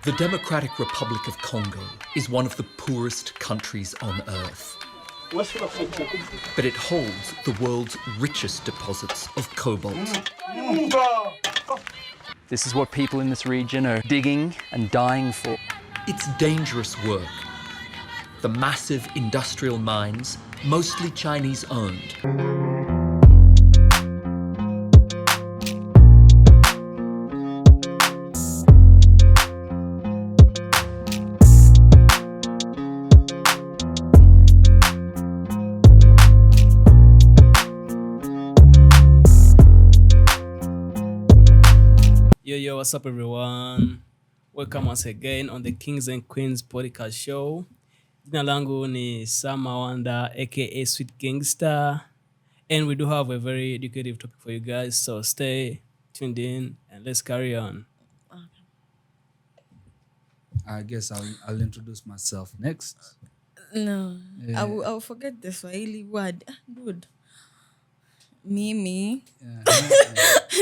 The Democratic Republic of Congo is one of the poorest countries on Earth. But it holds the world's richest deposits of cobalt. This is what people in this region are digging and dying for. It's dangerous work. The massive industrial mines, mostly Chinese-owned, Yo, what's up everyone? Welcome once again on the Kings and Queens podcast show. Jina langu ni Sama Wanda aka Sweet Gangster, and we do have a very educative topic for you guys, so stay tuned in and let's carry on. I guess I'll introduce myself next. No, I will forget the Swahili word. Good. Mimi.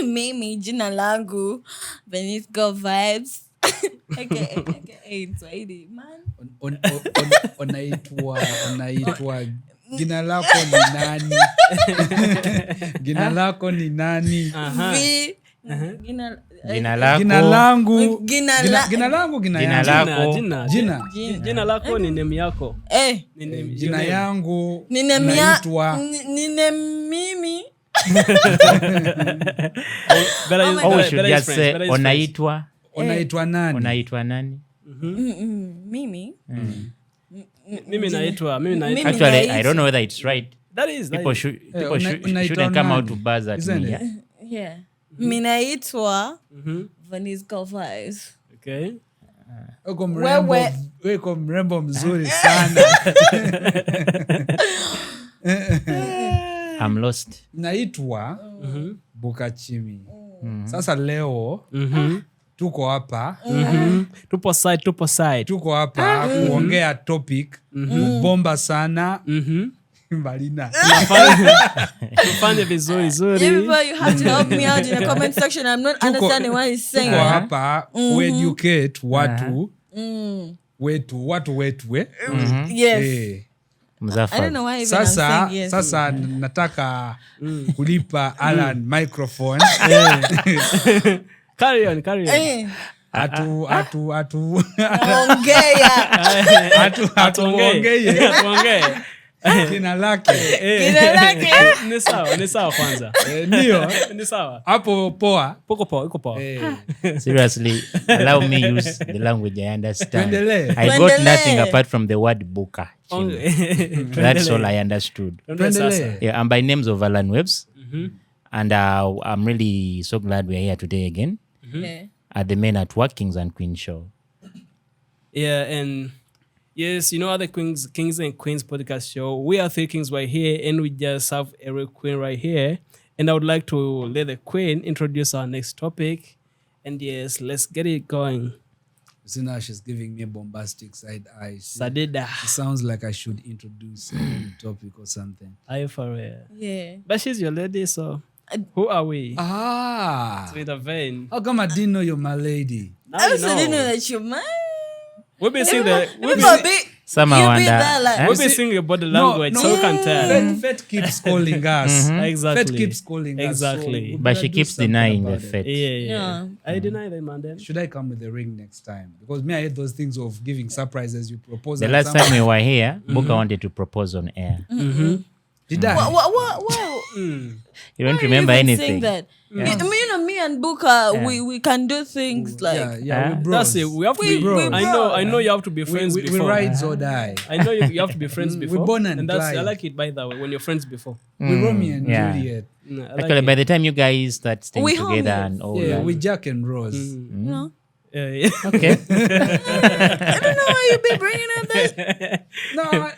Mimi, jina langu. Venice Go Vibes. Okay, Swahili, man. Unaitwa jina lako ni nani? Jina lako ni nani? Jina lako ni name yako. Jina yangu naitwa mimi. Should just say unaitwa nani? Mimi. Mimi naitwa. Actually, I don't know whether it's right. That is people shouldn't come out to buzz at me. Yeah. Mimi naitwa Venice Go Vibes. Okay. Weko mrembo mzuri sana. I'm lost. Naitwa Bukachimi. Sasa leo tuko hapa. Tupo side. Tuko hapa kuongea topic bomba sana. Balina. Tufanye vizuri. Everybody, you have to help me out in the comment section. I'm not understanding what he's saying. Tuko hapa educate watu wetu. Yes. I don't know why even I'm saying yes. Sasa nataka kulipa Alan microphone. Carry on. Ongea. Jina lake. Ni sawa kwanza. Ndio. Ni sawa. Hapo poa. Iko poa. Seriously, allow me use the language I understand. I got Tuendelee. nothing apart from the word buka. That's all I understood. Yeah, I'm by names of Alan Webbs. And I'm really so glad we're here today again at the Men at Work Kings and Queens show. Yeah, and yes, you know, the Kings and Queens podcast show, we are three kings right here, and we just have a real queen right here. And I would like to let the queen introduce our next topic. And yes, let's get it going. See, now she's giving me a bombastic side eye. Sadida. It sounds like I should introduce a topic or something. Are you for real? Yeah. But she's your lady, so who are we? With a vein. How come I didn't know you're my lady? Now I you also didn't know know. that. You're mine. We've been seeing the... Someone We've been singing about the language, so we can tell. Fate keeps calling us. Exactly. Fate keeps calling Exactly. us. So but she keeps denying the fact. Yeah. I deny them, man. Then. Should I come with the ring next time? Because me, I hate those things of giving surprises. You propose. The last time we were here, Buka wanted to propose on air. Did I? What? You don't remember anything. That? Me and Buka, we can do things like... Yeah, we're bros. That's it. We have to be bros. I know you have to be friends we before. We ride or die. I know you have to be friends before. We're born and that's Clyde. I like it by the way when you're friends before. We're Romeo and Juliet. Actually, by the time you guys start staying We together homies. and all Yeah, that. we Jack and Rose. You know? Yeah. Okay. I don't know why you be bringing up that. No,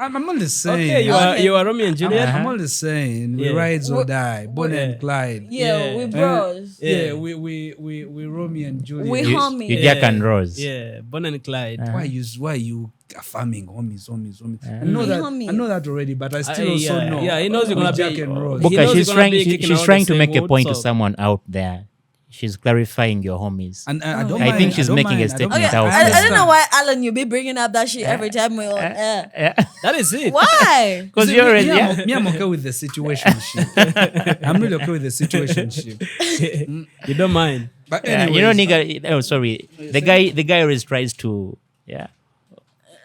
I'm only saying. Okay, you are Romeo and Juliet. I'm only saying we ride or die, Bonnie and Clyde. Yeah, we bros. Yeah, we Romeo and Juliet. We homies. You Jack and Rose. Yeah, Bonnie and Clyde. Why you affirming homies? I know that already, but I still Yeah, also know. yeah, he knows you're gonna Jack be- and Rose. He knows Buka, he's gonna be kicking she's around trying the to same make a wood, point to so- someone out there. she's clarifying your homies. And I think she's making a statement Okay, out. I don't know why, Alan, you be bringing up that shit every time we're on air. That is it. Why? Because you're already. Me, I'm okay with the situation ship. I'm really okay with the situation ship. You don't mind. But Yeah, anyways, nigga. Oh, sorry. The guy always tries to. Yeah.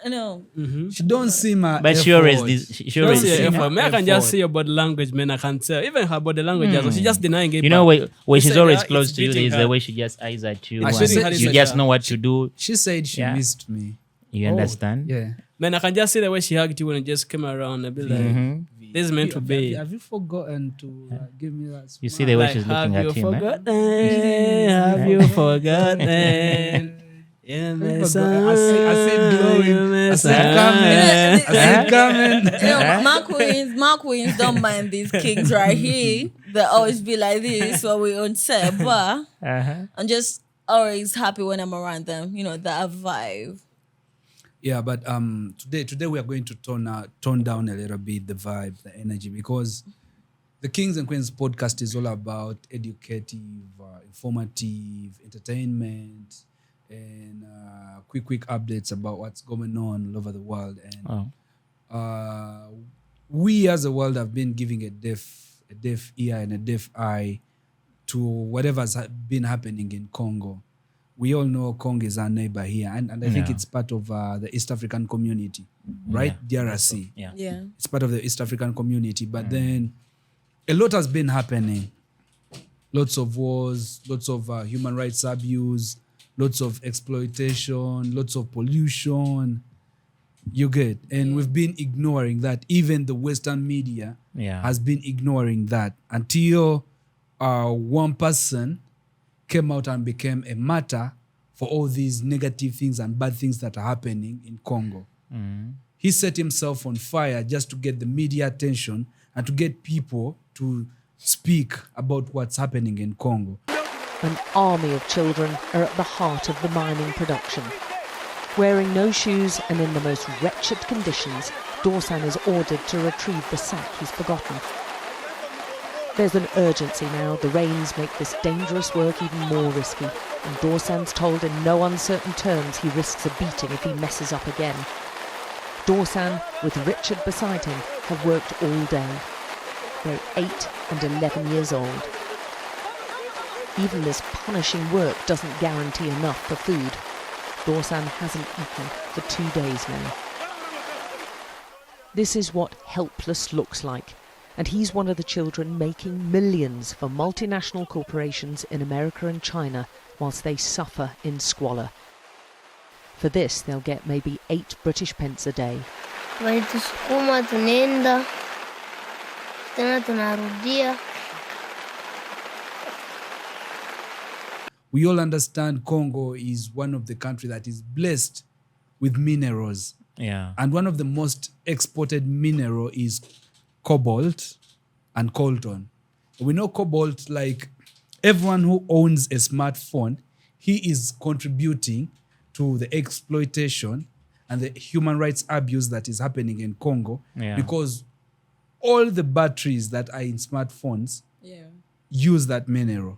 No. she don't see my But she always. She Don't always. see your see effort. her Me, I can just effort. see your body language, man. I can tell. Even her body language, also, she just denying it. You know, back. when she's said, always yeah, close it's to you, beating is her. the way she just eyes at you. I and should say- you said, just yeah. know what to do. She said she Yeah. missed me. You understand? Yeah. Man, I can just see the way she hugged you when it just came around and be like, this is meant to be. Have you forgotten to give me that? You see the way Like, she's looking at have him. you Eh? forgotten? Have you forgotten? You miss I said glowing. I said coming. I said coming. You know, my queens don't mind these kings right here. They always be like this when we on set, but I'm just always happy when I'm around them. You know, that vibe. Yeah, but today we are going to tone down a little bit the vibe, the energy, because the Kings and Queens podcast is all about educative, informative, entertainment, and quick updates about what's going on all over the world. And we as a world have been giving a deaf ear and a deaf eye to whatever's been happening in Congo. We all know Cong is our neighbor here, and I think it's part of the East African community, right? DRC. Yeah. It's part of the East African community. But then a lot has been happening. Lots of wars, lots of human rights abuse, lots of exploitation, lots of pollution. You get? And we've been ignoring that. Even the Western media has been ignoring that until one person came out and became a martyr for all these negative things and bad things that are happening in Congo. He set himself on fire just to get the media attention and to get people to speak about what's happening in Congo. An army of children are at the heart of the mining production. Wearing no shoes and in the most wretched conditions, Dorsan is ordered to retrieve the sack he's forgotten. There's an urgency now. The rains make this dangerous work even more risky, and Dorsan's told in no uncertain terms he risks a beating if he messes up again. Dorsan, with Richard beside him, have worked all day. They're 8 and 11 years old. Even this punishing work doesn't guarantee enough for food. Dorsan hasn't eaten for 2 days now. This is what helpless looks like, and he's one of the children making millions for multinational corporations in America and China whilst they suffer in squalor. For this, they'll get maybe 8 British pence a day. Walitusukuma tunaenda tena tunarudia. We all understand Congo is one of the countries that is blessed with minerals. Yeah. And one of the most exported mineral is cobalt and coltan. We know cobalt, like everyone who owns a smartphone, he is contributing to the exploitation and the human rights abuse that is happening in Congo, because all the batteries that are in smartphones use that mineral.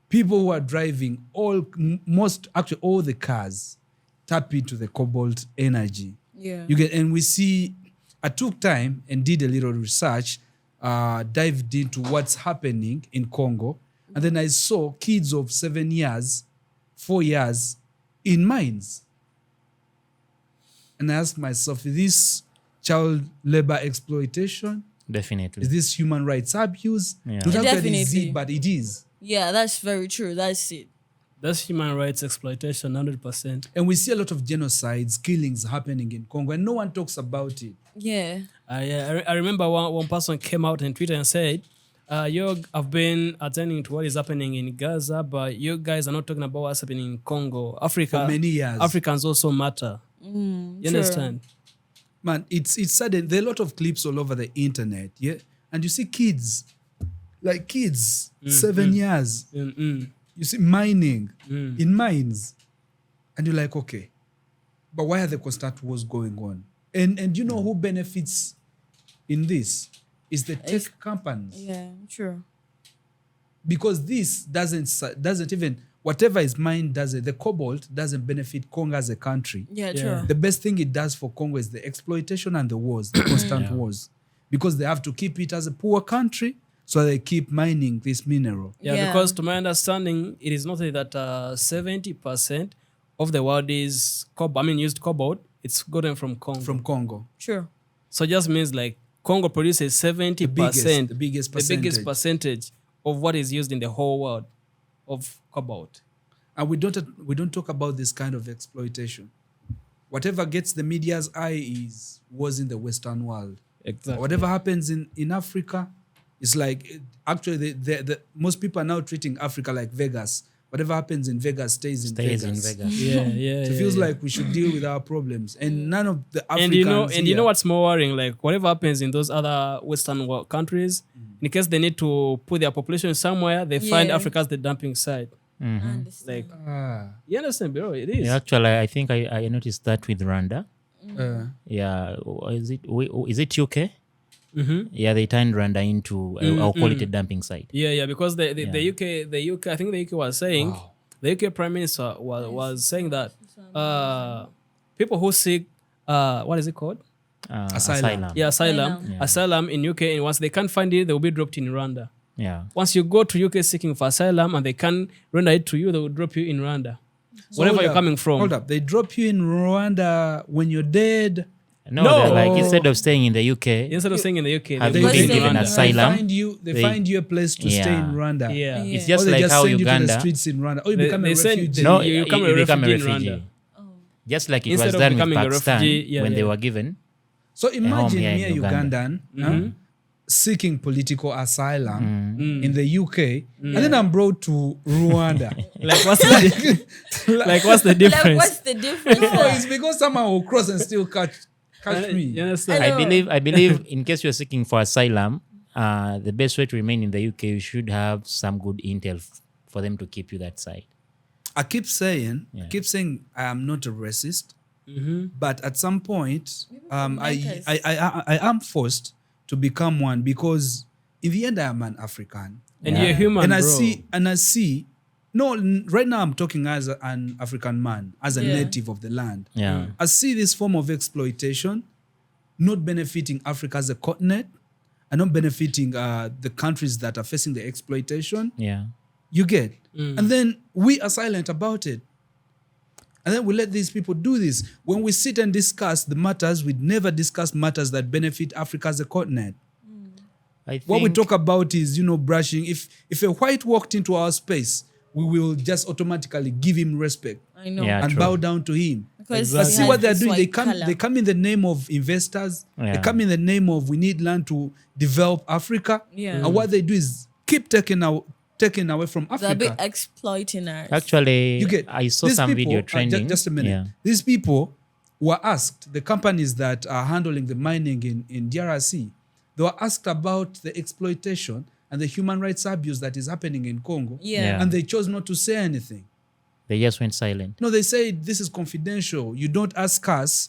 People who are driving all the cars tap into the cobalt energy. Yeah. And we see, I took time and did a little research, dived into what's happening in Congo, and then I saw kids of 7 years, 4 years in mines. And I asked myself, is this child labor exploitation? Definitely. Is this human rights abuse? Yeah. Not actually Definitely. is it, but it is. Yeah, that's very true. That's it. That's human rights exploitation, 100%. And we see a lot of genocides, killings happening in Congo, and no one talks about it. Yeah. I remember one person came out on Twitter and said, you have been attending to what is happening in Gaza, but you guys are not talking about what's happening in Congo. Africa, For many years. Africans also matter. You understand? Man, it's sudden. There are a lot of clips all over the internet, yeah? And you see kids, 7 years, you see mining in mines. And you're like, okay, but why are the constant wars going on? And you know who benefits in this? Is the tech companies. Yeah, true. because this doesn't even, whatever is mined doesn't, the cobalt doesn't benefit Congo as a country. Yeah, true. The best thing it does for Congo is the exploitation and the wars, the constant wars, because they have to keep it as a poor country, so they keep mining this mineral. Yeah, because to my understanding, it is noted that 70% of the world is used cobalt. It's gotten from Congo. From Congo. True. So just means like Congo produces 70%, The biggest percentage. of what is used in the whole world of cobalt. And we don't talk about this kind of exploitation. Whatever gets the media's eye was in the Western world. Exactly. Whatever happens in Africa, it's like actually the most people are now treating Africa like Vegas. Whatever happens in Vegas stays in Vegas. Yeah. So it feels like we should deal with our problems, and none of the Africans. And you know what's more worrying? Like whatever happens in those other Western world countries, in case they need to put their population somewhere, they find Africa as the dumping site. I understand. Like, you understand, bro? It is. Yeah, actually, I think I noticed that with Rwanda. Yeah, is it UK? Mm-hmm. Yeah, they turned Rwanda into I'll call it a dumping site. Yeah, because the UK, I think the UK was saying, the UK Prime Minister was saying that people who seek what is it called? Asylum. Yeah, asylum in UK, and once they can't find it, they will be dropped in Rwanda. Yeah. Once you go to UK seeking for asylum and they can't render it to you, they will drop you in Rwanda. So wherever you're coming from. Hold up. They drop you in Rwanda when you're dead. No, they're like instead of staying in the UK, Instead of staying in the UK, have they you put been you in given Rwanda. asylum? They find you a place to stay in Rwanda. Yeah. It's Or just they like just how send you to the Uganda. streets in Rwanda. Or you They- become a they send- refugee. No, You become a become a refugee in refugee. Rwanda. Just like it Instead was of done with becoming a Pakistan refugee, when they were given. So imagine here me, a in Uganda. Ugandan, seeking political asylum in the UK, and then I'm brought to Rwanda. Like what's the difference? Like, what's the difference? No, it's because someone will cross and still catch me. You understand? I believe in case you're seeking for asylum, the best way to remain in the UK, you should have some good intel for them to keep you that side. I keep saying I am not a racist, but at some point, I am forced to become one, because in the end I am an African, And you're human, and I bro. see. No, right now I'm talking as an African man, as a native of the land. Yeah. I see this form of exploitation not benefiting Africa as a continent, and not benefiting the countries that are facing the exploitation. Yeah. You get? And then we are silent about it. And then we let these people do this. When we sit and discuss the matters, we never discuss matters that benefit Africa as a continent. I think What we talk about is, brushing. If a white walked into our space, we will just automatically give him respect I know. Yeah. and true. bow down to him. Because But he see has what they're this doing. They white come in the name of investors. Yeah. They come in the name of we need land to develop Africa. Yeah. And what they do is keep taking away from They'll be Africa. exploiting us. Actually, You get? I saw These some people, video trending. just a minute. Yeah. These people were asked, the companies that are handling the mining in DRC, they were asked about the exploitation and the human rights abuse that is happening in Congo. Yeah. And they chose not to say anything. They just went silent. No, they say this is confidential. You don't ask us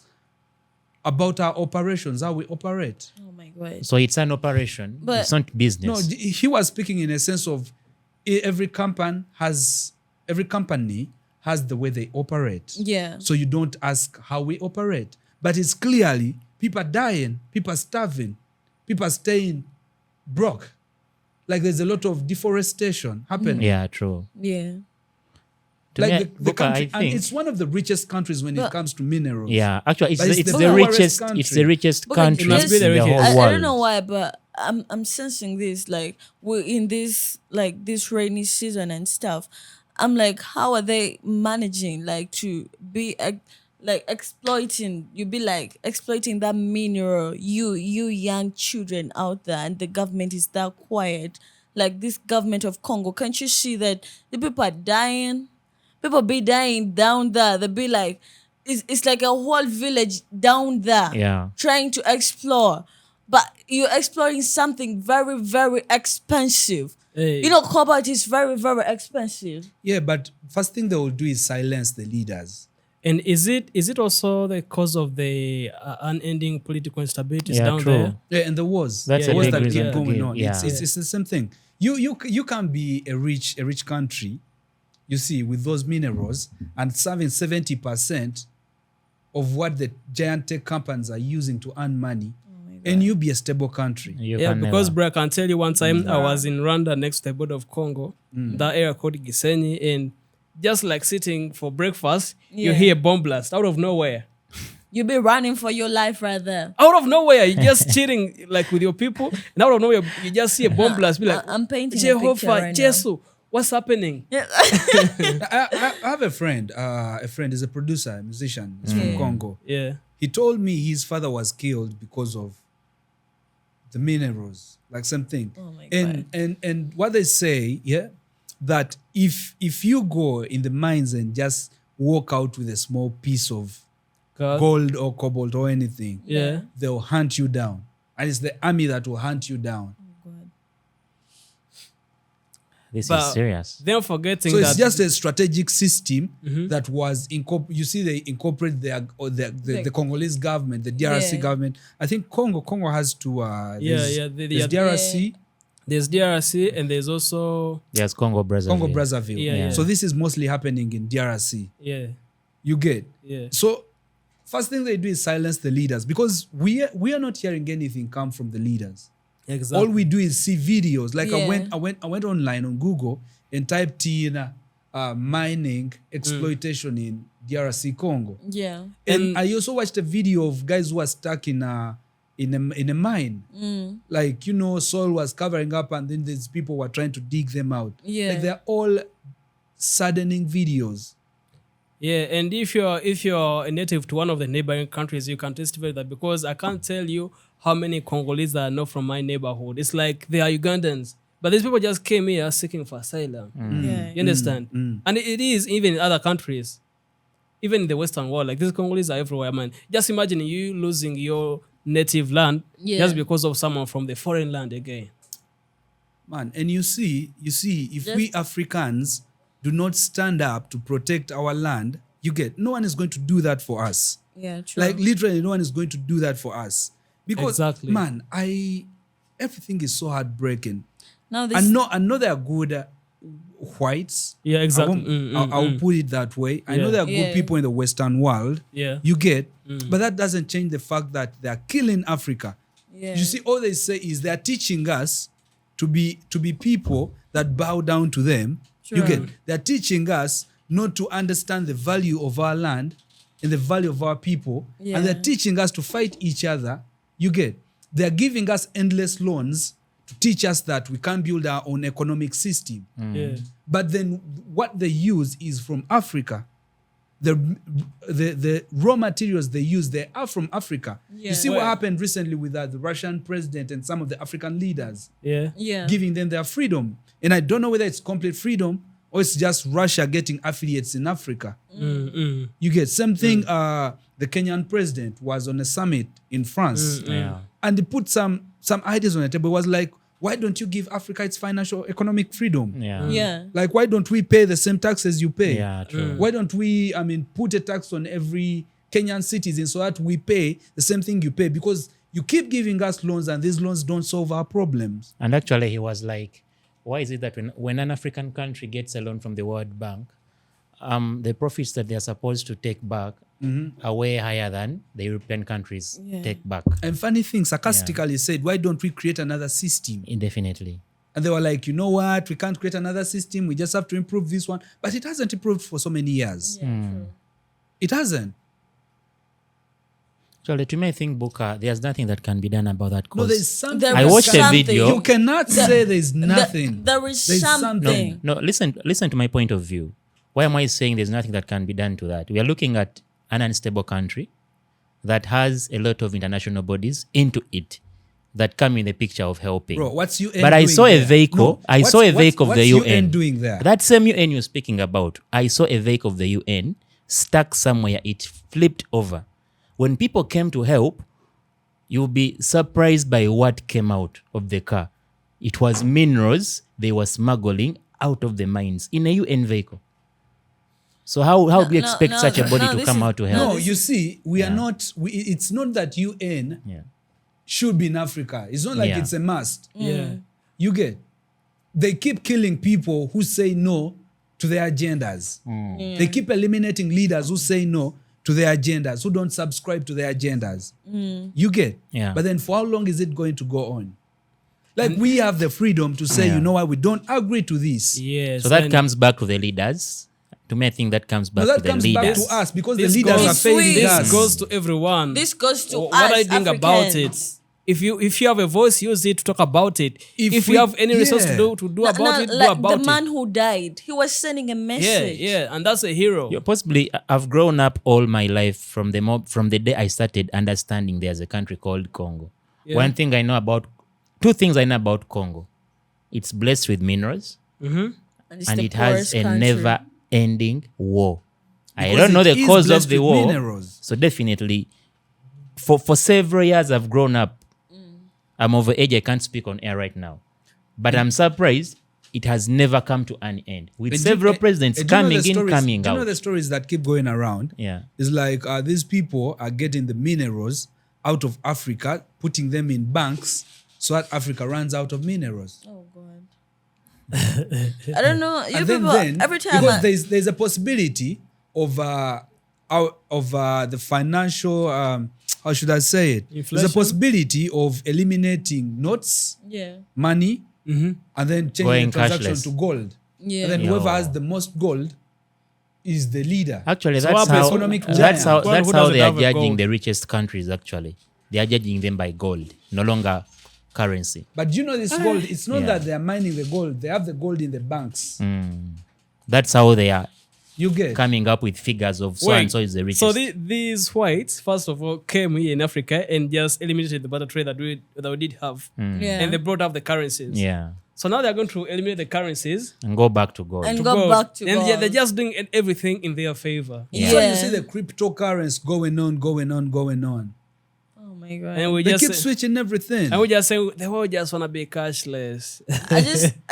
about our operations, how we operate. Oh my God. So it's an operation. But- it's not business. No, he was speaking in a sense of every company has the way they operate. Yeah. So you don't ask how we operate. But it's clearly people are dying, people are starving, people are staying broke. Like there's a lot of deforestation happening. Yeah, true. Yeah. To Like me, the Buka, country, I and think, it's one of the richest countries when it comes to minerals. yeah, actually, But it's the the poorest richest. country. It's the richest But country it must be in the the richest. whole world. I don't know why, but I'm sensing this. Like we're in this rainy season and stuff. I'm like, how are they managing to be exploiting? You be like exploiting that mineral. You young children out there, and the government is that quiet. Like this government of Congo, can't you see that the people are dying? People be dying down there. They be like, it's like a whole village down there Yeah. trying to explore. But you're exploring something very, very expensive. Hey. Cobalt is very, very expensive. Yeah, but first thing they will do is silence the leaders. And is it also the cause of the unending political instabilities Yeah, down true. there? Yeah, and the wars. That's a the wars big that reason keep going again. on. Yeah. It's the same thing. You can be a rich country, you see, with those minerals and serving 70% of what the giant tech companies are using to earn money, and you be a stable country. Because bro, I can tell you one time I was in Rwanda next to the border of Congo, that area called Gisenyi, and just like sitting for breakfast, you hear a bomb blast out of nowhere. You be running for your life right there. Out of nowhere, you're just chilling like with your people, and out of nowhere, you just see a bomb blast. Be like, I'm painting a picture right Jesu, what's happening? I have a friend. A friend is a producer, a musician. He's from Congo. Yeah. He told me his father was killed because of the minerals, like something. Oh my God. And what they say, that if you go in the mines and just walk out with a small piece of gold or cobalt or anything, they'll hunt you down. And it's the army that will hunt you down. This is serious. They're forgetting so that. it's just a strategic system that was you see, they incorporate the Congolese government, the DRC government. I think Congo has two. There's DRC. There's DRC and there's also Congo Brazzaville. Yeah. So this is mostly happening in DRC. Yeah. You get. Yeah. So first thing they do is silence the leaders, because we are not hearing anything come from the leaders. Exactly. All we do is see videos. Like I went online on Google and typed in mining exploitation in DRC Congo. Yeah. And I also watched a video of guys who were stuck in a mine. Like, soil was covering up and then these people were trying to dig them out. Yeah. Like they're all saddening videos. Yeah, and if you're a native to one of the neighboring countries, you can testify that, because I can't tell you how many Congolese that are not from my neighborhood. It's like they are Ugandans, but these people just came here seeking for asylum. You understand? And it is even in other countries, even in the Western world. Like, these Congolese are everywhere, man. Just imagine you losing your native land just because of someone from the foreign land again. Man, and you see, if we Africans do not stand up to protect our land, no one is going to do that for us. Yeah, true. Like, literally, no one is going to do that for us. Because, man, everything is so heartbreaking. Now I know they are good whites. Yeah, exactly. I'll put it that way. I know there are good people in the Western world. Yeah. You get, but that doesn't change the fact that they are killing Africa. Yeah. You see, all they say is they are teaching us to be people that bow down to them. Sure. You get, they're teaching us not to understand the value of our land and the value of our people, and they're teaching us to fight each other. You get, they're giving us endless loans to teach us that we can't build our own economic system. Yeah. But then what they use is from Africa. The raw materials they use, they are from Africa. Yeah. You see what happened recently with the Russian president and some of the African leaders, giving them their freedom. And I don't know whether it's complete freedom or it's just Russia getting affiliates in Africa. You get, same thing. The Kenyan president was on a summit in France, and he put some ideas on the table. It was like, why don't you give Africa its financial economic freedom? Like, why don't we pay the same taxes you pay? True. Why don't we, put a tax on every Kenyan citizen so that we pay the same thing you pay? Because you keep giving us loans and these loans don't solve our problems. And actually, he was like, why is it that when an African country gets a loan from the World Bank, the profits that they're supposed to take back are way higher than the European countries take back? And funny thing, sarcastically said, why don't we create another system? Indefinitely. And they were like, you know what? We can't create another system. We just have to improve this one. But it hasn't improved for so many years. True. It hasn't. So you may think, Buka, there's nothing that can be done about that. No, there's something. I watched a video. You cannot say there's nothing. There is something. No, listen to my point of view. Why am I saying there's nothing that can be done to that? We are looking at an unstable country that has a lot of international bodies into it that come in the picture of helping. Bro, what's UN But I doing saw a there? vehicle. No, I saw a vehicle of the what's UN. doing there? That same UN you're speaking about. I saw a vehicle of the UN stuck somewhere. It flipped over. When people came to help, you'll be surprised by what came out of the car. It was minerals they were smuggling out of the mines in a UN vehicle. So how do you expect such a body to come out to help? No, you see, we are not. It's not that UN should be in Africa. It's not like it's a must. Yeah. You get. they keep killing people who say no to their agendas. They keep eliminating leaders who say no to their agendas, who don't subscribe to their agendas. You get? Yeah. But then for how long is it going to go on? Like, we have the freedom to say, you know what, we don't agree to this. Yes. So that comes back to the leaders. To me, I think that comes back But to that the comes leaders. back to us because the This leaders goes- are failing This us. goes to everyone. This goes to What us, I think about it. Africans. If you have a voice, use it to talk about it. If we- you have any resource yeah. to do about it, do like about the man it. who died, he was sending a Yeah, message. yeah, and that's a hero. Yeah, possibly, I've grown up all my life from the day I started understanding there's a country called Congo. Yeah. Two things I know about Congo. It's blessed with minerals, And, it's and the it has poorest a country. never-ending war. I Because don't know it the is cause blessed of the with war. minerals. So definitely, for several years I've grown up. I'm over age, I can't speak on air right now. But I'm surprised it has never come to an end. With And several do- presidents and do you know coming the in, stories- coming do you know out. the stories that keep going around? Yeah. It's like these people are getting the minerals out of Africa, putting them in banks so that Africa runs out of minerals. Oh God. I don't know. You And people, every time because there's a possibility of the financial how should I say it? There's a Inflation? possibility of eliminating notes, yeah, money, and then changing Going the transaction cashless. to gold. yeah. And then whoever Yo. has the most gold is the leader. Actually, So that's what how, economic that's giant? how, Well, that's who how doesn't they are have a judging gold? the richest countries, actually. They are judging them by gold, no longer currency. But you know this gold, it's not Yeah. that they are mining the gold, they have the gold in the banks. That's how they are You get coming up with figures of so and so is the richest. So these whites, first of all, came here in Africa and just eliminated the barter trade that we did have. Yeah. And they brought up the currencies. yeah. So now they're going to eliminate the currencies. And go back to gold. And to go gold. back to and gold. they're just doing everything in their favor. So you see the cryptocurrency going on. Oh my God. And we They just keep switching everything. and we just say they all just want to be cashless. I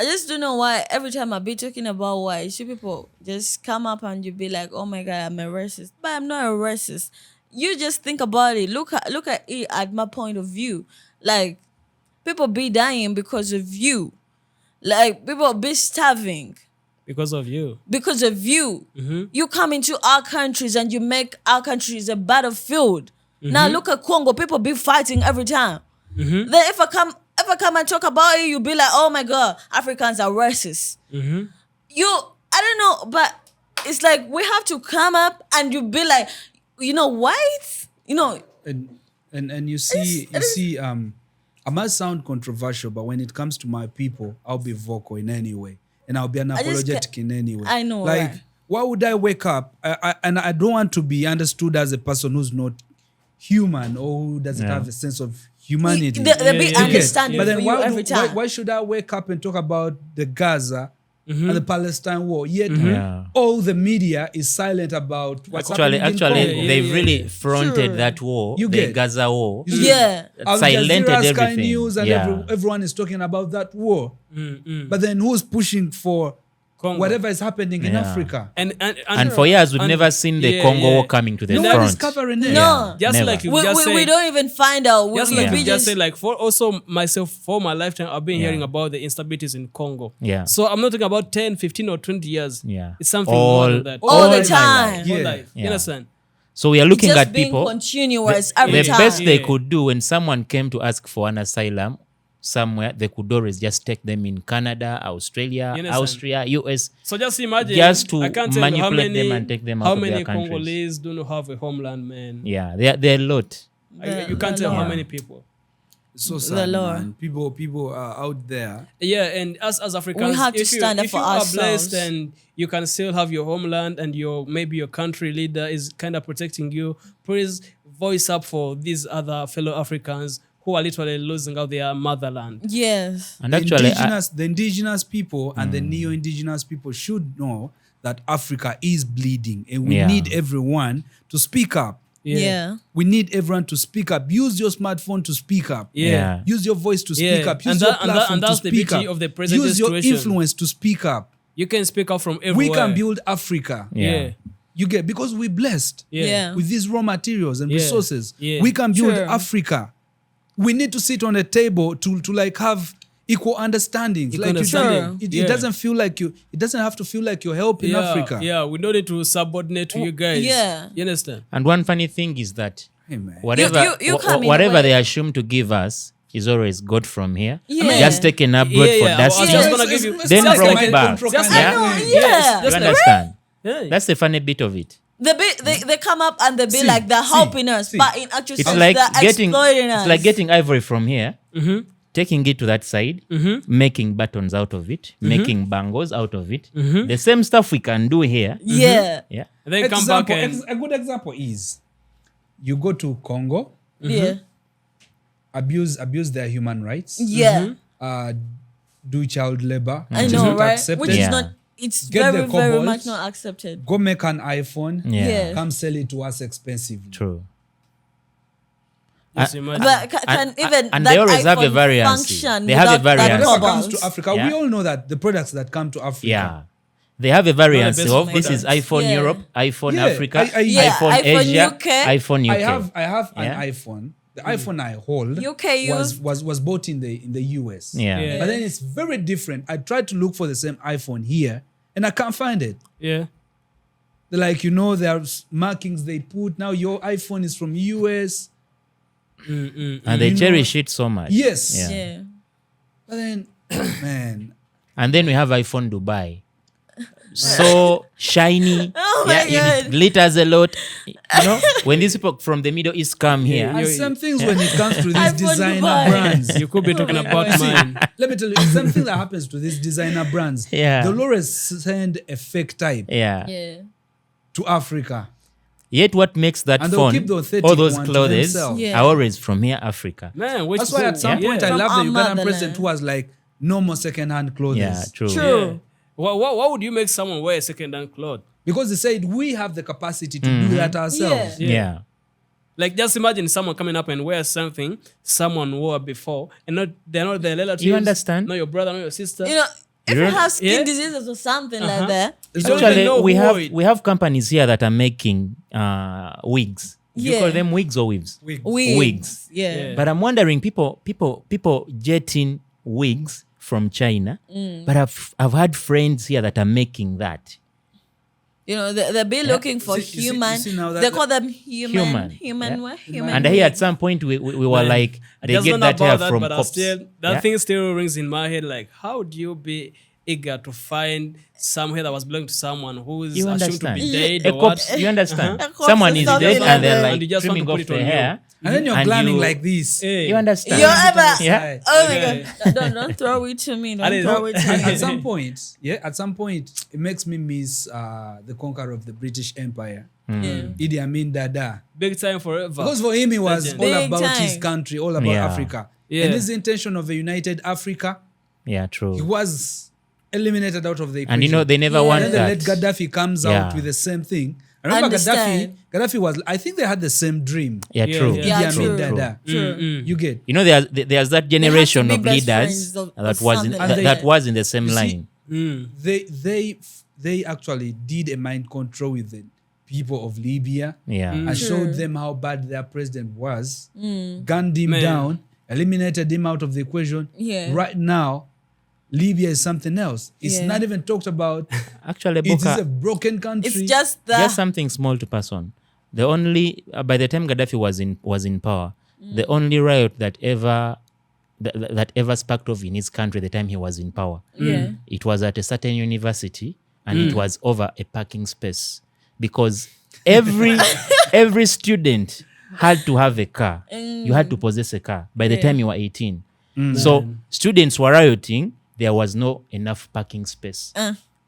just don't know why every time I be talking about why you people just come up and you be like, oh my God, I'm a racist. But I'm not a racist. You just think about it. Look at it at my point of view. Like, people be dying because of you. Like, people be starving Because of you. because of you. You come into our countries and you make our countries a battlefield. Now look at Congo. People be fighting every time. Then if I come and talk about it, you be like, oh my God, Africans are racist. I don't know, but it's like we have to come up and you be like, white, and you see, I might sound controversial, but when it comes to my people, I'll be vocal in any way, and I'll be unapologetic in any way. I know, like, right. why would I wake up? And I don't want to be understood as a person who's not human or who doesn't have a sense of humanity. They be You get- understanding But for then you every time. why should I wake up and talk about the Gaza and the Palestine war? Yet Yeah. all the media is silent about what's Actually, happening in Congo. they've really fronted that war, You the get- Gaza war. Yeah. Al Silented Jazeera, Sky everything. News, and Yeah. everyone is talking about that war. But then who's pushing for Congo. whatever is happening in Yeah. Africa? And for years, we've never seen the Congo war coming to the No one is front. covering it. No. Just Never. like you We, just we, said, we don't even find out. just we, like we you just said, like for also myself, for my lifetime, I've been hearing about the instabilities in Congo. Yeah. So I'm not talking about 10, 15 or 20 years. Yeah. It's something All- more than that. all the my time. life. Whole Yeah. life. You Yeah. understand? So we are looking Just at being people. continuous every The time. best they Yeah. could do when someone came to ask for an asylum somewhere, they could always just take them in Canada, Australia, You understand? Austria, US. So just imagine, Just to I can't tell you how manipulate many, them and take them how out of many their countries. Congolese do not have a homeland, man. Yeah, they're a lot. You can't tell how Lord. many people. It's so sad, Lord. man. People are out there. Yeah, and us as Africans, We have to if stand up if for you are ourselves. blessed and you can still have your homeland and maybe your country leader is kind of protecting you, please voice up for these other fellow Africans who are literally losing out their motherland. Yes. And actually, The indigenous people and the neo-indigenous people should know that Africa is bleeding, and we Yeah. need everyone to speak up. Yeah. We need everyone to speak up. Use your smartphone to speak up. Yeah. Use your voice to speak Yeah. up. Use And your that- and that- platform and that's to the speak beauty up. of the present Use your situation. influence to speak up. You can speak out from everywhere. We can build Africa. Yeah. You get, because we're blessed Yeah. with these raw materials and Yeah. resources. Yeah. We can build True. Africa. We need to sit on a table to like have equal understandings. Equal Like understanding. it doesn't feel like you. It doesn't have to feel like you're helping Africa. Yeah, we don't need to subordinate to you guys. yeah. You understand? And one funny thing is that Hey, man. whatever you come in a whatever way. they assume to give us is always got from here. Yeah. Just taken abroad Yeah, for yeah. I was dusting. just gonna give you. Then just brought like- back. control Just kind like- of I know, thing. yeah. You Just like- understand? Yeah. That's the funny bit of it. They come up and they be See, like they're see, helping us, see. but in actual It's sense like they're getting exploiting us. it's like getting ivory from here, Mm-hmm. taking it to that side, making buttons out of it, Mm-hmm. making bangles out of it. The same stuff we can do here. Yeah. Yeah. And then come back and A good example is you go to Congo, Yeah. abuse their human rights, Yeah. do child labor, I which is know, not right? accepted. Which is Yeah. not it's Get very, the very Cobalt. much not accepted. Go make an iPhone, Yeah. Yeah. come sell it to us expensively. True. just imagine. But can even and that they always have a iPhone variance. function They have a without that variance. Whatever Cobalt? comes to Africa, Yeah. we all know that the products that come to Africa. Yeah. They have a variance best of this is products. iPhone Yeah. Europe, iPhone Yeah, Africa, Yeah, iPhone iPhone Asia, UK. iPhone UK. I have Yeah. an iPhone. The iPhone I hold UK was bought in the US. Yeah. Yeah. But then it's very different. I tried to look for the same iPhone here and I can't find it. Yeah. They're like, there's markings they put. Now your iPhone is from US. And they You know- cherish it so much. Yes. Yeah. Yeah. But then, man, And then we have iPhone Dubai. So shiny. Oh my It God. glitters a lot. When these people from the Middle East come here, and some things when it comes to these iPhone designer Dubai. brands. You could be talking about See, mine. let me tell you, something that happens to these designer brands. Yeah. They'll always send a fake type yeah. Yeah. to Africa. Yet what makes that And they'll phone, keep the authentic all those one to clothes themselves. Yeah. are always from here, Africa. Man, which That's why at some yeah. point I From love our the Ugandan motherland. president who was like, no more second-hand clothes. Yeah, true. True. What would you make someone wear a second-hand cloth? Because they said we have the capacity to do that ourselves. Yeah. Yeah. Like, just imagine someone coming up and wear something someone wore before, and they're not their relatives. You understand? Not your brother, not your sister. You know, if you don't- have skin Yeah. diseases or something like that, You don't even Actually, know we who have wore it. we have companies here that are making wigs. Do you Yeah. call them wigs or weaves? Wigs. Yeah. Yeah. But I'm wondering, people jetting wigs from China. But I've had friends here that are making that. You know, they'll be looking for You see- you see- human. you see now that- They call them human. Human, yeah. What? Human. And here at some point we were like, they Just get not that hair about from but I cops. still, that Yeah? thing still rings in my head. Like, how do you be eager to find some hair that was belonging to someone who is You assumed to understand? be dead A or what? cops, you understand? A corpse Someone is is something dead like and they're that. like And you just want trimming to off put it the on you. hair. And then you're And glamming you- like this. Hey. You understand? You're ever. Yeah. Oh my Yeah. God. Don't throw it to me. Don't And throw it to me. At some point, it makes me miss the conqueror of the British Empire, Yeah. Idi Amin Dada. Big time forever. Because for him, it was Legend. all Big about his time. country, all about Yeah. Africa. Yeah. And his intention of a united Africa, Yeah, true. he was eliminated out of the equation. And they never Yeah. want And then they that. let Gaddafi comes Yeah. out with the same thing. I remember Understand. Gaddafi was, I think they had the same dream. Yeah, Yeah, true. yeah. Yeah, Idi true. Amin Dada. True. You get. There's that generation be of best leaders friends of that was in, something like that, that. that was in the same You see, line. They actually did a mind control with the people of Libya. Yeah. And showed them how bad their president was, gunned him down, eliminated him out of the equation. Yeah. Right now, Libya is something else. It's Yeah. not even talked about. Actually, It is a Boka, broken country. It's just the. just something small to pass on. The only by the time Gaddafi was in power, the only riot that ever sparked off in his country the time he was in power, Yeah. it was at a certain university, and it was over a parking space because every student had to have a car. You had to possess a car by the time you were 18. So students were rioting. There was no enough parking space.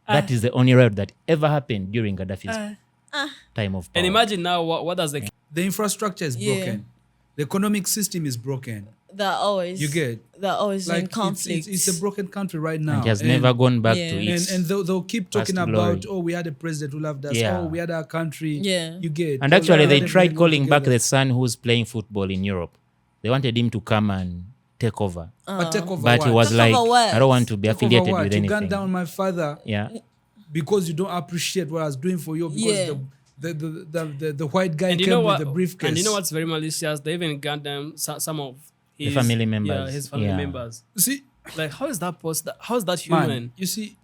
That is the only riot that ever happened during Gaddafi's time of power. And imagine now what does the The infrastructure is Yeah. broken. The economic system is broken. They're always. You get. They're always in Like conflict. it's a broken country right now. It has never gone back Yeah. to And, its. and they'll keep talking past about, glory. we had a president who loved us. Yeah. Oh, we had our country. Yeah. You get. And actually, they Let tried everybody calling back together. the son who's playing football in Europe. They wanted him to come and take over. But take over But he what? was Take like, over what? I don't want to be Take over affiliated what? with You anything. gunned down my father Yeah. because you don't appreciate what I was doing for you because Yeah. the white guy and you came know with what? the briefcase. And you know what's very malicious? They even gunned them some of his family members. Yeah, his family Yeah. members. See, Like, how is that possible? How is that Man, human? you see,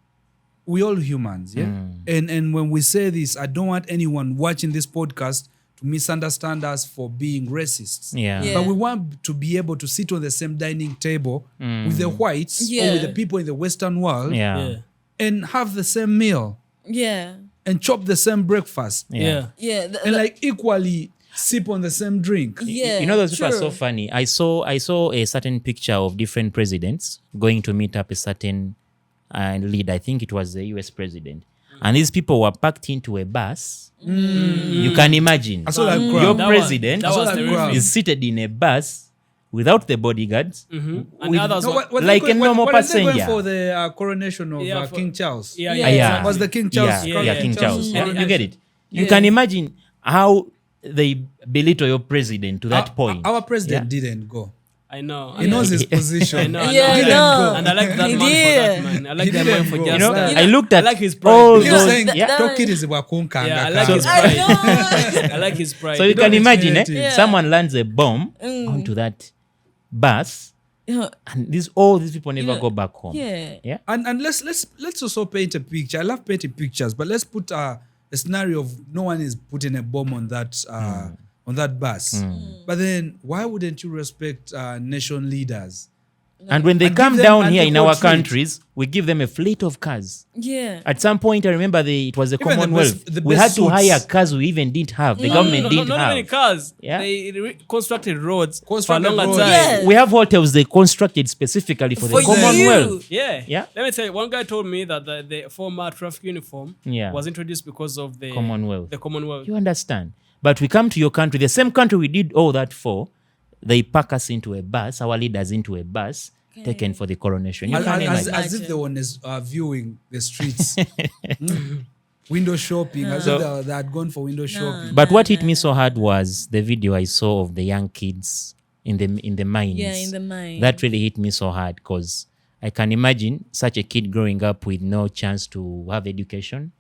we all humans, yeah? And when we say this, I don't want anyone watching this podcast to misunderstand us for being racists. Yeah. Yeah. But we want to be able to sit on the same dining table with the whites or Yeah. with the people in the Western world Yeah. and have the same meal Yeah. and chop the same breakfast Yeah. Yeah. and like equally sip on the same drink. Yeah. You know, those people are true. so funny. I saw a certain picture of different presidents going to meet up a certain lead. I think it was the US president. And these people were packed into a bus. You can imagine. I saw that Your crowd. That was- president that was that terrific. crowd. is seated in a bus without the bodyguards. And with- others No, were, what Like they a normal what are they going passenger. for the coronation of Yeah, for- King Charles? yeah, Yeah. yeah, Yeah. exactly. Was the King Charles? Yeah, King Charles. Yeah, you get it. You Yeah. can imagine how they belittle your president to that point. Our president Yeah. didn't go. I know. He knows his position. I know. Yeah, I He didn't know. go. And I like that He man for did. that, man. I like He that man didn't for go. just You know, that. I looked at I like his pride. all He was those. saying, Yeah. Tokid is wakunkanga. Yeah, I like his kaka." pride. I know. I like his pride. So you can don't imagine, explain it. Yeah. someone lands a bomb onto that bus, Yeah. and all these people never Yeah. go back home. Yeah. And let's also paint a picture. I love painting pictures, but let's put a scenario of no one is putting a bomb on that bus. But then why wouldn't you respect nation leaders? And when they And come give them down here in unequal our treat. countries, we give them a fleet of cars. Yeah. At some point, I remember it was the Even the Commonwealth. best- the We best had to suits. hire cars we even didn't have. The government No, didn't not have. many cars. Yeah. They constructed roads Constructed for a longer roads. time. Yes. We have hotels they constructed specifically for the For Commonwealth. Yeah. Yeah. Let me tell you, one guy told me that the former traffic uniform Yeah. was introduced because of the Commonwealth. The Commonwealth. You understand? But we come to your country, the same country we did all that for, they pack us into a bus, our leaders into a bus, taken for the coronation. You As, can as, imagine. as if they were viewing the streets. Window shopping, as if they had gone for window shopping. But what hit me so hard was the video I saw of the young kids in the mines. Yeah, in the mine. That really hit me so hard because I can imagine such a kid growing up with no chance to have education,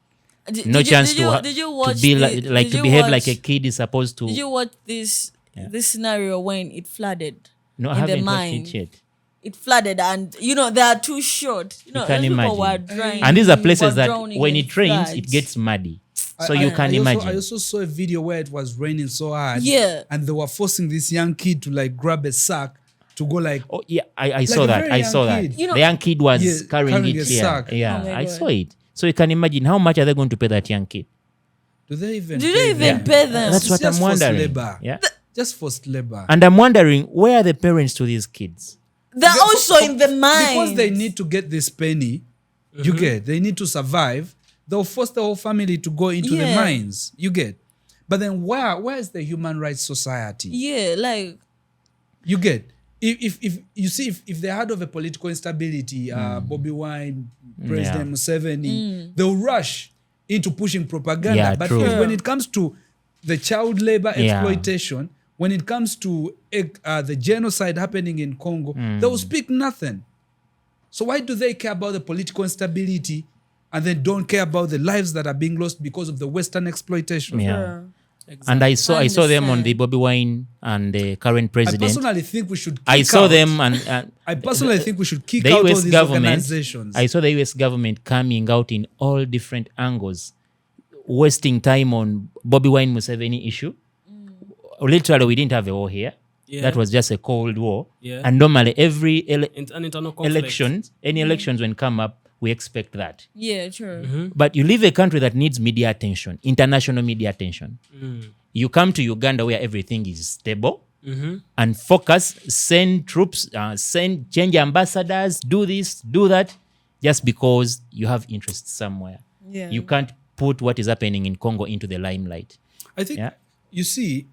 no chance did you watch to be the- like did to you behave watch- like a kid is supposed to. Did you watch this scenario when it flooded? No, I in the haven't watched mine? it yet. It flooded, and they are too short. can those people were imagine. drowning- And these are were places that drowning when in it rains, it floods. gets muddy. So you can I imagine. also saw a video where it was raining so hard. Yeah. And they were forcing this young kid to like grab a sack to go like Oh yeah, I saw a that. very I young saw that. kid. The young kid was Yeah, carrying carrying it a here. sack. Yeah, Oh my I God. saw it. So you can imagine how much are they going to pay that young kid? do they even pay them? That's what It's just I'm forced wondering. labor. Yeah. Just forced labor. And I'm wondering, where are the parents to these kids? They're also in the mine Because they need to get this penny, you get, they need to survive, they'll force the whole family to go into the Yeah. mines, you get. But then where is the human rights society? Yeah, like You get. If you see if they had of a political instability, Bobby Wine, President Museveni, they'll rush into pushing propaganda. Yeah, but true. when it comes to the child labor Yeah. exploitation, when it comes to the genocide happening in Congo, they will speak nothing. So why do they care about the political instability and then don't care about the lives that are being lost because of the Western exploitation? Yeah. And I saw them on the Bobby Wine and the current I president. personally think we should kick I saw out- them and I personally think we should kick the out all US these government. organizations. I saw the US government coming out in all different angles, wasting time on Bobby Wine Museveni issue. Literally, we didn't have a war here. Yeah. That was just a cold war. Yeah. And normally, every An internal conflict. elections, any elections when come up, we expect that. yeah, true. But you leave a country that needs media attention, international media attention. You come to Uganda where everything is stable and focus, send troops, change ambassadors, do this, do that, just because you have interest somewhere. Yeah. You can't put what is happening in Congo into the limelight. I think Yeah. you see,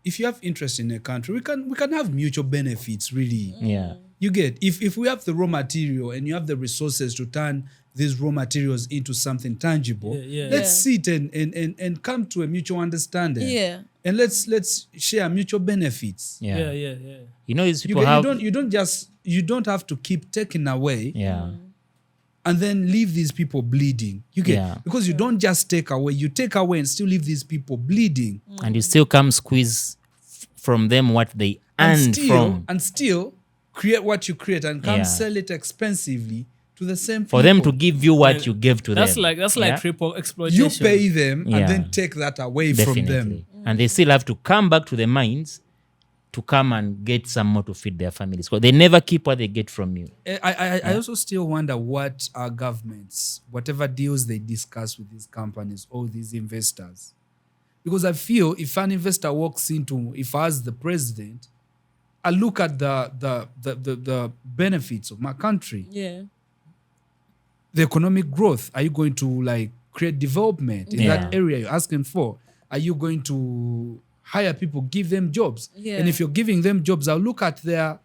if you have interest in a country, we can have mutual benefits, really. Yeah. You get if we have the raw material and you have the resources to turn these raw materials into something tangible, Yeah, yeah. let's sit and come to a mutual understanding. Yeah. And let's share mutual benefits. Yeah. Yeah. You know, these You, people get, have. you don't have to keep taking away Yeah. and then leave these people bleeding. You get Yeah. because you don't just take away, you take away and still leave these people bleeding. And you still come squeeze from them what they earned from. And still create what you create and come Yeah. sell it expensively to the same For people. them to give you what you gave to That's them. like triple exploitation. you pay them Yeah. and then take that away from them. Definitely. And they still have to come back to the mines to come and get some more to feed their families. Because they never keep what they get from you. I also still wonder what our governments, whatever deals they discuss with these companies or these investors. Because I feel if an investor walks into, if I was the president, I look at the benefits of my country, Yeah. the economic growth. Are you going to like create development in Yeah. that area you're asking for? Are you going to hire people, give them jobs? Yeah. And if you're giving them jobs, I'll look at their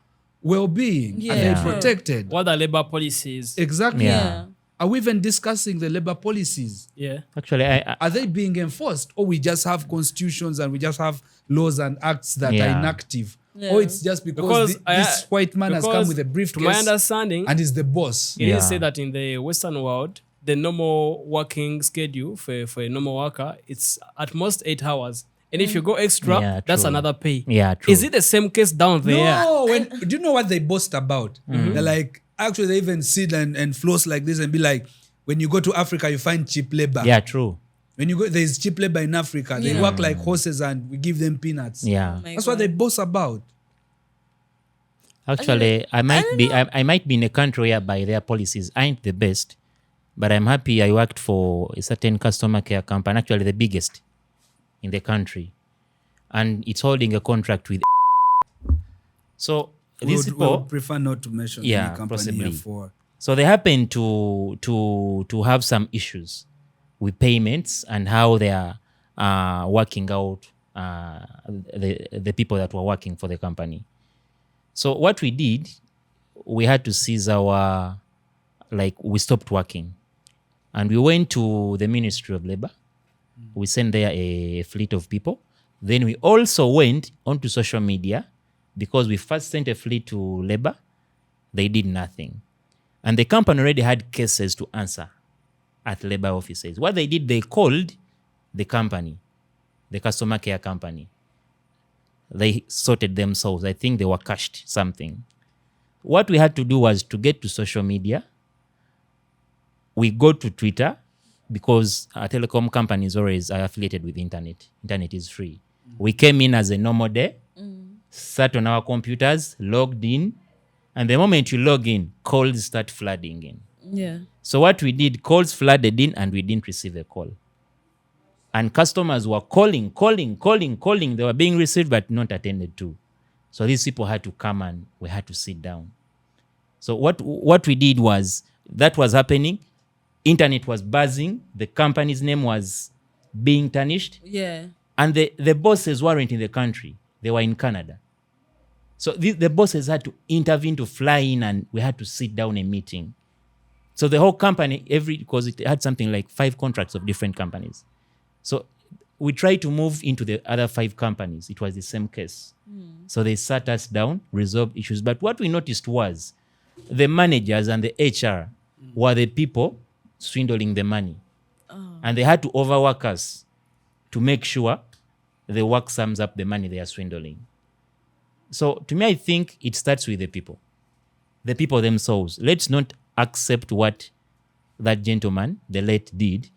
well-being. Are they Yeah. protected? What are labor policies? Exactly. Yeah. Are we even discussing the labor policies? Yeah. Actually, Are they being enforced? Or we just have constitutions and we just have laws and acts that Yeah. are inactive? Yeah. Or it's just because this white man has come because with a to my briefcase understanding, and is the boss. it Yeah. is said that in the Western world, the normal working schedule for a normal worker, it's at most 8 hours. And if you go extra, Yeah, that's true. another pay. Yeah, true. Is it the same case down there? No, do you know what they boast about? They're like, actually, they even sit and floss like this and be like, when you go to Africa, you find cheap labor. yeah, true. When you go, there's cheap labor in Africa. They work like horses and we give them peanuts. Yeah. My That's what God. they boast about. Actually, I might be in a country whereby their policies aren't the best, but I'm happy I worked for a certain customer care company, actually the biggest in the country, and it's holding a contract with. So these We people, would prefer not to mention Yeah, any company possibly. here for. so they happen to have some issues with payments and how they are working out the people that were working for the company. So what we did, we had to cease we stopped working. And we went to the Ministry of Labor. We sent there a fleet of people. Then we also went onto social media because we first sent a fleet to Labor. They did nothing. And the company already had cases to answer at Labor offices. What they did, they called the company, the customer care company. They sorted themselves. I think they were cashed something. What we had to do was to get to social media. We go to Twitter because telecom companies always are affiliated with internet. Internet is free. We came in as a normal day, sat on our computers, logged in, and the moment you log in, calls start flooding in. Yeah. So what we did, calls flooded in and we didn't receive a call. And customers were calling. They were being received but not attended to. So these people had to come and we had to sit down. So what we did was, that was happening. Internet was buzzing. The company's name was being tarnished. Yeah. And the bosses weren't in the country. They were in Canada. So the bosses had to intervene to fly in and we had to sit down a meeting. So the whole company, because it had something like 5 contracts of different companies. So we tried to move into the other 5 companies. It was the same case. So they sat us down, resolved issues. But what we noticed was the managers and the HR were the people swindling the money. And they had to overwork us to make sure the work sums up the money they are swindling. So to me, I think it starts with the people themselves. Let's not accept what that gentleman, the late, did,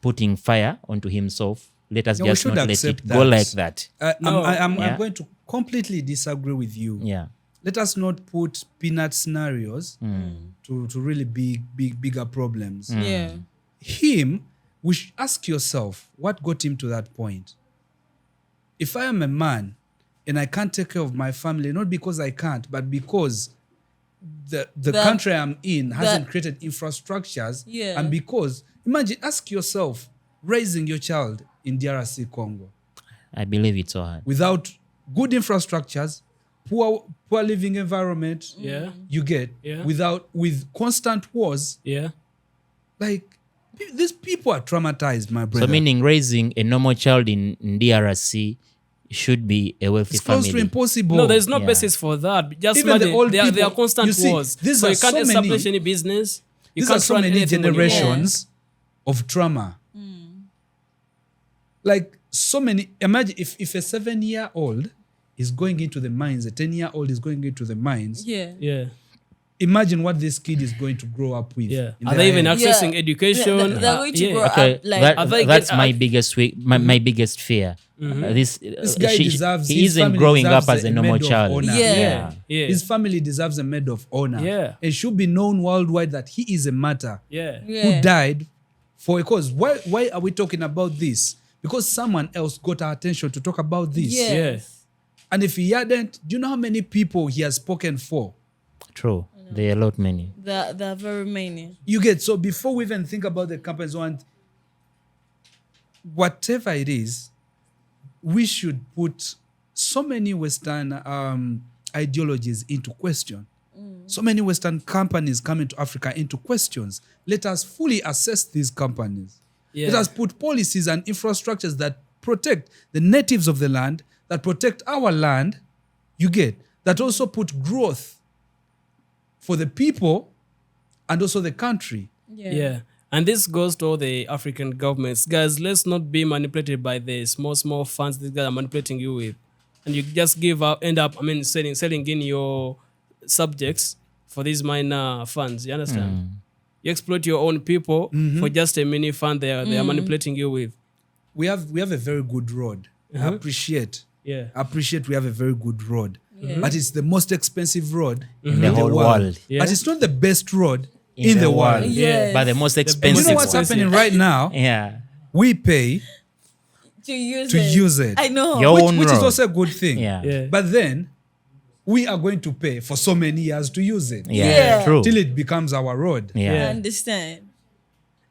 putting fire onto himself. Let us Yeah, we just should not let accept it go that. like that. I'm Yeah. going to completely disagree with you. Yeah. Let us not put peanut scenarios to really bigger problems. Yeah. We should ask yourself, what got him to that point? If I am a man and I can't take care of my family, not because I can't, but because the country I'm in hasn't created infrastructures, Yeah. and because, imagine, ask yourself, raising your child in DRC Congo I believe it's so hard. without good infrastructures, poor living environment, Yeah. you get, Yeah. with constant wars, Yeah. like these people are traumatized, my brother. So meaning raising a normal child in DRC should be a wealthy it's close to family. impossible. No, there's no Yeah. basis for that. Just Even the imagine, old there are people, constant you see, wars. these So are you can't so many- establish any business. You These are can't so run many anything when you want. generations of trauma. Like so many. Imagine if a 7-year-old is going into the mines, a 10-year-old is going into the mines. Yeah. Imagine what this kid is going to grow up with. Yeah. in Are their they even head. accessing education? They're going to grow Okay, up like that's my biggest my biggest fear. This guy deserves. He his isn't family growing up deserves as a normal medal of child. honor. Yeah. His family deserves a medal of honor. Yeah. It should be known worldwide that he is a martyr Yeah. who died for a cause. Why are we talking about this? Because someone else got our attention to talk about this. Yeah. And if he hadn't, do you know how many people he has spoken for? True. There are a lot many. there are very many. You get, so before we even think about the companies, whatever it is, we should put so many Western ideologies into question. So many Western companies coming to Africa into questions. Let us fully assess these companies. Yeah. Let us put policies and infrastructures that protect the natives of the land, that protect our land, you get, that also put growth for the people and also the country. Yeah. And this goes to all the African governments. Guys, let's not be manipulated by the small funds these guys are manipulating you with. And you just end up selling in your subjects for these minor funds. You understand? You exploit your own people for just a mini fund they are manipulating you with. We have a very good road. I appreciate we have a very good road. But it's the most expensive road in the whole world. Yeah. But it's not the best road in the world. Yes. But the most expensive. You know what's happening right now? Yeah. We pay to use it. I know. Which is also a good thing. Yeah. But then we are going to pay for so many years to use it. Yeah. True. Till it becomes our road. I understand.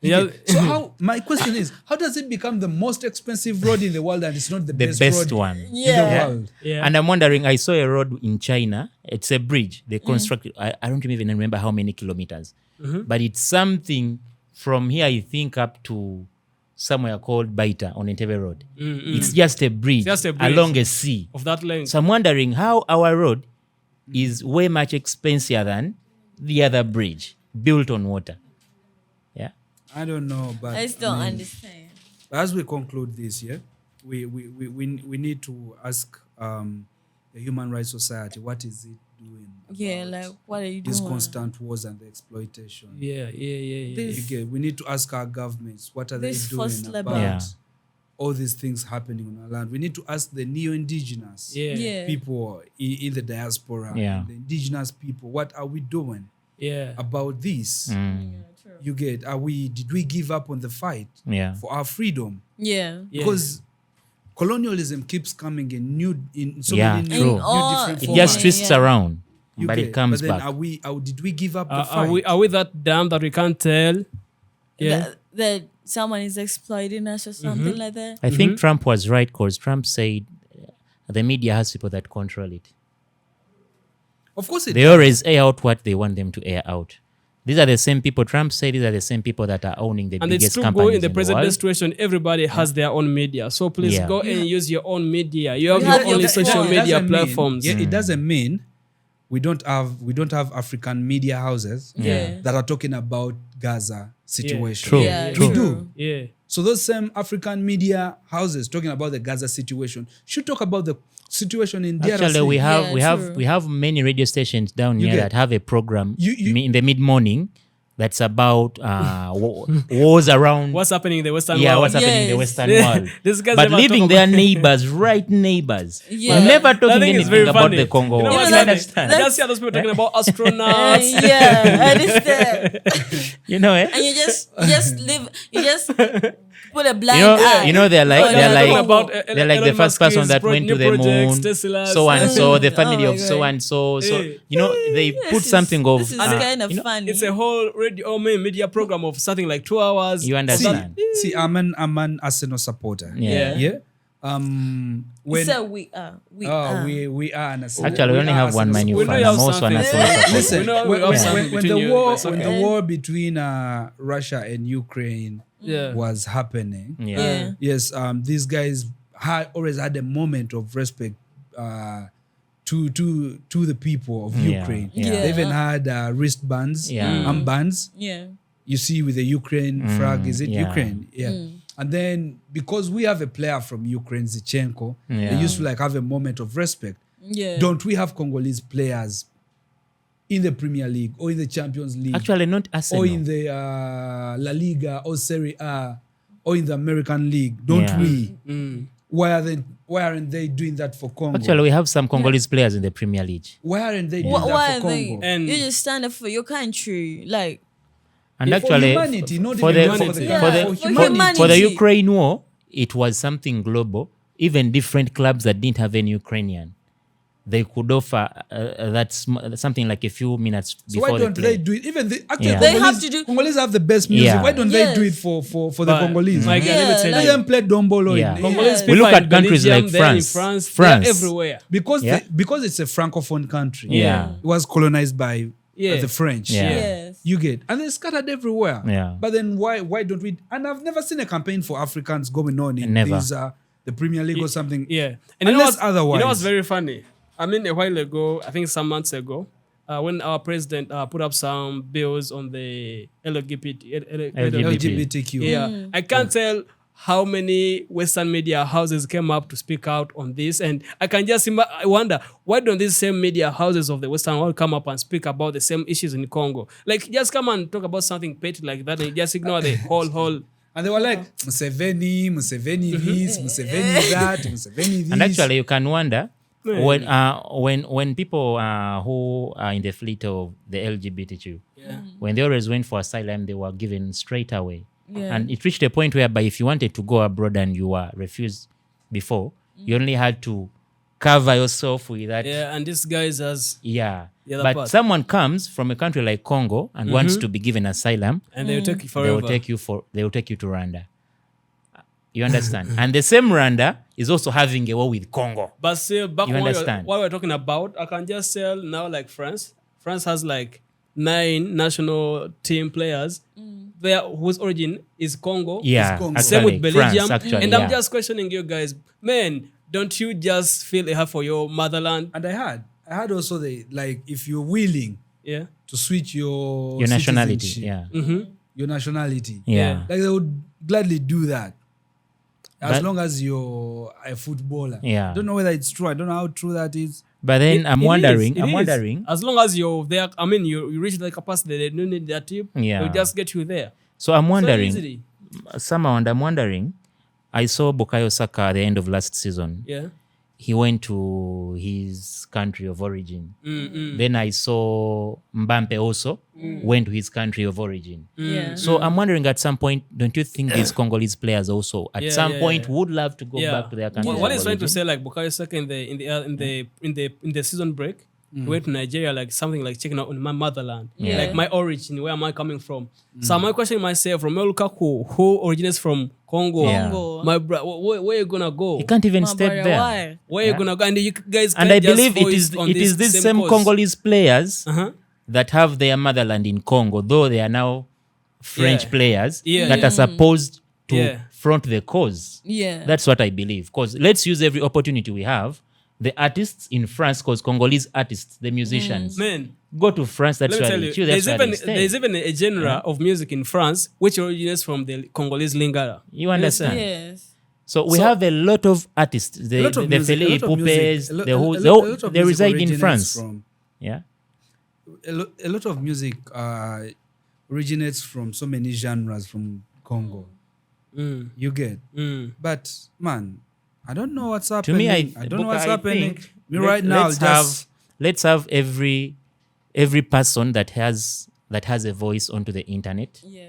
Yeah. So my question is, how does it become the most expensive road in the world and it's not the best road one in the world? Yeah. And I'm wondering, I saw a road in China. It's a bridge. They constructed, I don't even remember how many kilometers. But it's something from here, I think, up to somewhere called Baita on Entebbe Road. It's just a bridge, along a sea. Of that length. So I'm wondering how our road is way much expensive than the other bridge built on water. Yeah. I don't know, but I still understand. As we conclude this, we need to ask the Human Rights Society, what is it doing? What are you doing? These constant wars and the exploitation. Yeah. We need to ask our governments, what are they doing about all these things happening on our land? We need to ask the neo-indigenous people in the diaspora, the indigenous people, what are we doing about this? You get, did we give up on the fight for our freedom? Because colonialism keeps coming in so many new different it forms. just twists around, but it comes back. Did we give up the fight? Are we that dumb that we can't tell? That someone is exploiting us or something like that? I think Trump was right, because Trump said the media has people that control it. Of course they always air out what they want them to air out. These are the same people, Trump said, these are the same people that are owning the biggest companies in the world. And it's true, in the present situation, everybody has their own media. So please go and use your own media. You have your own social media platforms. It doesn't mean we don't have African media houses that are talking about Gaza situation. True. We do. Yeah. So those same African media houses talking about the Gaza situation should talk about the situation in DRC. Actually, we have many radio stations down here that have a program in the mid-morning that's about wars around what's happening in the Western world. What's happening in the Western world. But leaving their neighbors, right neighbors. We're never talking anything about the Congo. You understand? I just see those people talking about astronauts. I understand. And you just live, you just put a blind eye. They're like the first person that went to the moon. So and so, the family of so and so. So they put something of. This is kind of funny. It's a whole radio media program of something like 2 hours. You understand? See, I'm an Arsenal supporter. Yeah. We are an Arsenal. Actually, we only have one Man U fan. I'm also an Arsenal supporter. Listen, when the war between Russia and Ukraine was happening, yes, these guys always had a moment of respect to the people of Ukraine. They even had wristbands, armbands. You see with the Ukraine flag, is it Ukraine? And then because we have a player from Ukraine, Zichenko, they used to like have a moment of respect. Yeah. Don't we have Congolese players in the Premier League or in the Champions League? Actually, not Arsenal. Or in the La Liga or Serie A or in the American League, don't we? Why aren't they doing that for Congo? Actually, we have some Congolese players in the Premier League. Why aren't they doing Why that for are they? Congo? And You just stand up for your country, like. And For actually, humanity, not for even the, for for, the the, Yeah, for, for the, humanity. for the Ukraine war, it was something global. Even different clubs that didn't have any Ukrainian, they could offer something like a few minutes So before why don't the they play. do it? Even actually, Yeah. They Congolese, have to do- Congolese have the best music. Yeah. Why don't Yes. they do it for the But, Congolese? my guy, let me Yeah, tell Let you, them play Dombolo Yeah. in Congolese Yeah. We people look are at countries Belgium, like they're in France. France, they're everywhere. because Yeah. because it's a francophone country. Yeah. It was colonized by Yeah. the French. Yeah. Yes. You get, and they're scattered everywhere. Yeah. But then why don't we? And I've never seen a campaign for Africans going on in Never. these the Premier League or something. Yeah. And you know Unless what's, otherwise. you know what's very funny? I mean, a while ago, I think some months ago, when our president put up some bills on the LGBT. LGBTQ. Yeah. I can't tell how many Western media houses came up to speak out on this. And I can just I wonder, why don't these same media houses of the Western world come up and speak about the same issues in Congo? Like, just come and talk about something petty like that and just ignore the whole. And they were like, Museveni this, Museveni that, Museveni this. And actually, you can wonder Yeah. when people who are in the fleet of the LGBTQ, when they always went for asylum, they were given straight away. Yeah. And it reached a point whereby if you wanted to go abroad and you were refused before, you only had to cover yourself with that. Yeah, and this guys has, Yeah. The other But part. someone comes from a country like Congo and wants to be given asylum, and they'll take you they forever. will take you to Rwanda. You understand? And the same Rwanda is also having a war with Congo. But still, back You on understand? what we're talking about, I can just tell now, like France. France has like 9 national team players there whose origin is Congo. Yeah, Congo. actually, Same with Belgium. France, actually, and yeah. I'm just questioning you guys, man, don't you just feel a heart for your motherland? And I had also if you're willing Yeah. to switch your nationality. citizenship, Yeah. your nationality, Yeah. like they would gladly do that. As But- long as you're a footballer. Yeah. I don't know whether it's true. I don't know how true that is. But then I'm It wondering, is. As long as you're there, I mean, you reach the capacity, they don't need that tip. Yeah. They'll just get you there. so I'm wondering, easily. somehow, and I'm wondering, I saw Bukayo Saka at the end of last season. Yeah. He went to his country of origin. Then I saw Mbampe also went to his country of origin. Yeah. So I'm wondering, at some point, don't you think these Congolese players also at Yeah, some yeah, point yeah. would love to go Yeah. back to their country? What of he's trying to origin? say, like Bukayo Saka in the season break, he went to Nigeria, like something like checking out on my motherland, Yeah. like my origin, where am I coming from? So am I questioning myself, Romelu Lukaku, who originates from Congo, Yeah. Congo. my where you gonna go? He can't even My step brother, there. why? Where you gonna go? And you guys And can't I just believe it is these same cause. Congolese players Uh-huh. that have their motherland in Congo, though they are now French Yeah. players Yeah. that are supposed to Yeah. front the cause. Yeah. That's what I believe. Because let's use every opportunity we have. The artists in France, because Congolese artists, the musicians, Man, go to France. That's let me where tell they you, chill. That's where they stay. there's even a genre of music in France which originates from the Congolese lingala. You understand? Yes. So we So- have a lot of artists. The A lot of the music, Fele a lot of music, Poupes, a lo- the a who lo- a lot of they music reside in originates France. from- Yeah. a lot of music originates from so many genres from Congo. You get, but man, I don't know what's To happening. me, I don't know what's I happening. think Me right now, let's have every person that has a voice onto the internet. Yeah.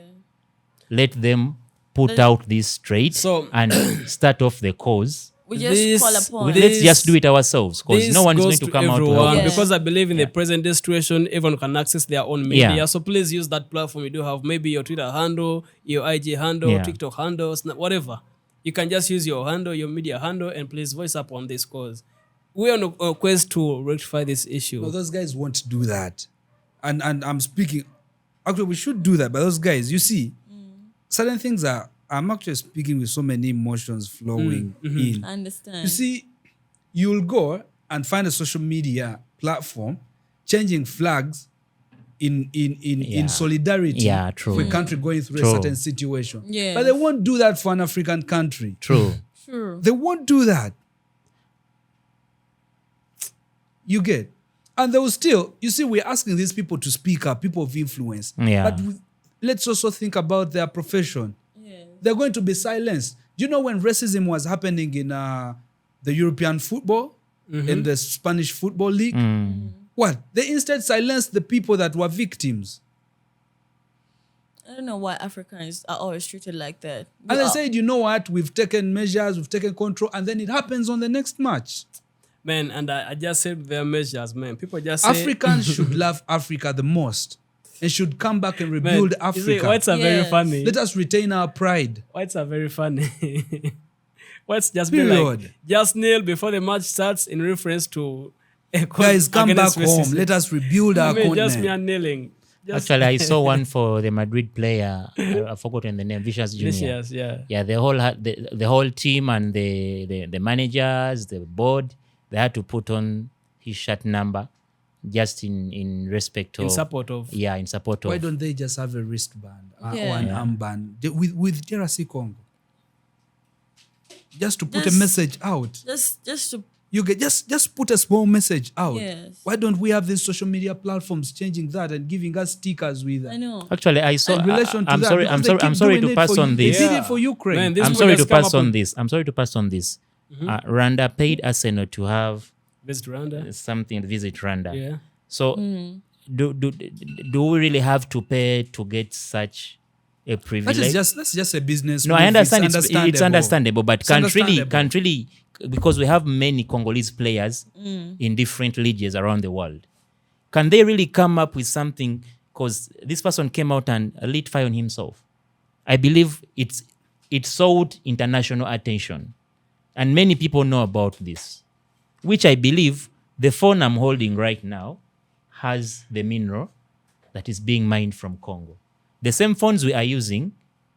Let them put out this straight So- and start off the cause. We just This- call upon. This- Let's just do it ourselves, because This no one is goes going to come out to everyone, help Yeah. us. because I believe in the present day situation, everyone can access their own media. Yeah. So please use that platform. You do have maybe your Twitter handle, your IG handle, Yeah. TikTok handle, whatever. You can just use your handle, your media handle, and please voice up on this cause. We're on a quest to rectify this issue. No, those guys won't do that. And I'm speaking. Actually, we should do that. But those guys, you see, certain things I'm actually speaking with so many emotions flowing in. I understand. You see, you'll go and find a social media platform changing flags in solidarity Yeah, true. for a country going through True. a certain situation. Yes. But they won't do that for an African country. True. True. They won't do that. You get? And they will still, you see, we're asking these people to speak up, people of influence. Yeah. But let's also think about their profession. Yes. They're going to be silenced. Do you know when racism was happening in the European football, in the Spanish Football League? What? They instead silenced the people that were victims. I don't know why Africans are always treated like that. And they said, you know what? We've taken measures, we've taken control, and then it happens on the next match. Man, and I just said their measures, man. People just say... Africans should love Africa the most and should come back and rebuild Man, you see, Africa. whites are very Yes. funny. Let us retain our pride. Whites are very funny. Whites just be like, Period. just kneel before the match starts in reference to... Guys, come back against home. racism. Let us rebuild our Just me continent. and kneeling. Just Actually, I saw one for the Madrid player. I've forgotten the name. Vicious Junior. Vicious, yeah. Yeah, the whole team and the managers, the board, they had to put on his shirt number, just in respect of In support of... Yeah, in support of. Why don't they just have a wristband or Yeah. an armband with DRC Congo? Just to put a message out. Just to You get just put a small message out. Yes. Why don't we have these social media platforms changing that and giving us stickers with I know. Actually, I saw. in relation to I'm that? sorry. Because I'm they sorry. keep I'm sorry doing to it pass for on you. this. They did it for Ukraine. Man, this I'm boy sorry just to come pass up on with- this. I'm sorry to pass on this. Rwanda paid Arsenal to have Visit Rwanda. something to visit Rwanda. Yeah. So, do we really have to pay to get such a privilege? That's just a business. No, move. I understand It's it's understandable, but It's can't really, understandable. because we have many Congolese players in different leagues around the world. Can they really come up with something? Because this person came out and lit fire on himself. I believe it sought international attention, and many people know about this, which I believe the phone I'm holding right now has the mineral that is being mined from Congo. The same phones we are using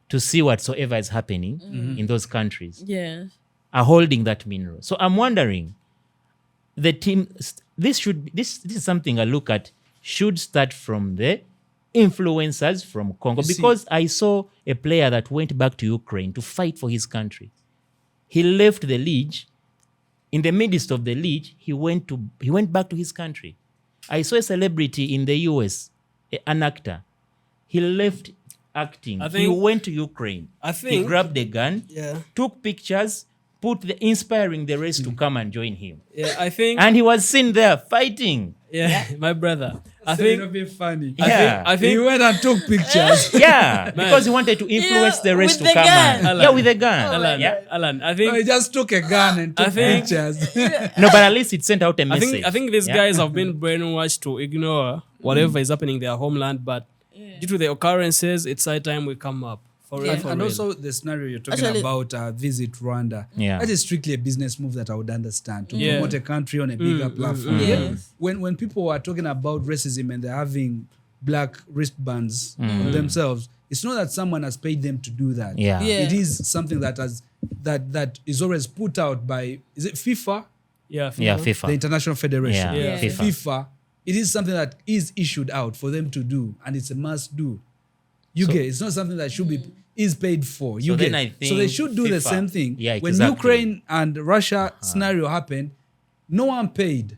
to see whatsoever is happening in those countries Yes. are holding that mineral. So I'm wondering, the team, this is something I look at, should start from the influencers from Congo, because I saw a player that went back to Ukraine to fight for his country. He left the league. In the midst of the league, he went back to his country. I saw a celebrity in the US, an actor. He left acting. I He think- went to Ukraine. I He think- grabbed a gun, Yeah. took pictures, inspiring the rest to come and join him. Yeah, I think... And he was seen there fighting. yeah, my brother. I It'll think... be funny. Yeah. I think... He went and took pictures. Yeah, because he wanted to influence the rest with to the come gun. and... Yeah, with a gun. Alan, Yeah. Alan, I No, he think... just took a gun and I took think- pictures. No, but at least it sent out a message. I think these Yeah. guys have been brainwashed to ignore whatever is happening in their homeland, but due to the occurrences, it's high time we come up. For real, Yeah. for And real. also the scenario you're talking Actually- about, Visit Rwanda. Yeah. That is strictly a business move that I would understand to Yeah. promote a country on a bigger platform. Yes. When people are talking about racism and they're having black wristbands on themselves, it's not that someone has paid them to do that. Yeah. Yeah. It is something that is always put out by, is it FIFA? Yeah, Yeah, FIFA. The FIFA. International Federation. Yeah, Yeah. FIFA. FIFA. It is something that is issued out for them to do, and it's a must do. You get, it's not something that should be is paid for. You So get, then I so they think should do the FIFA. same thing. Yeah, when exactly. Ukraine and Russia scenario happened, no one paid.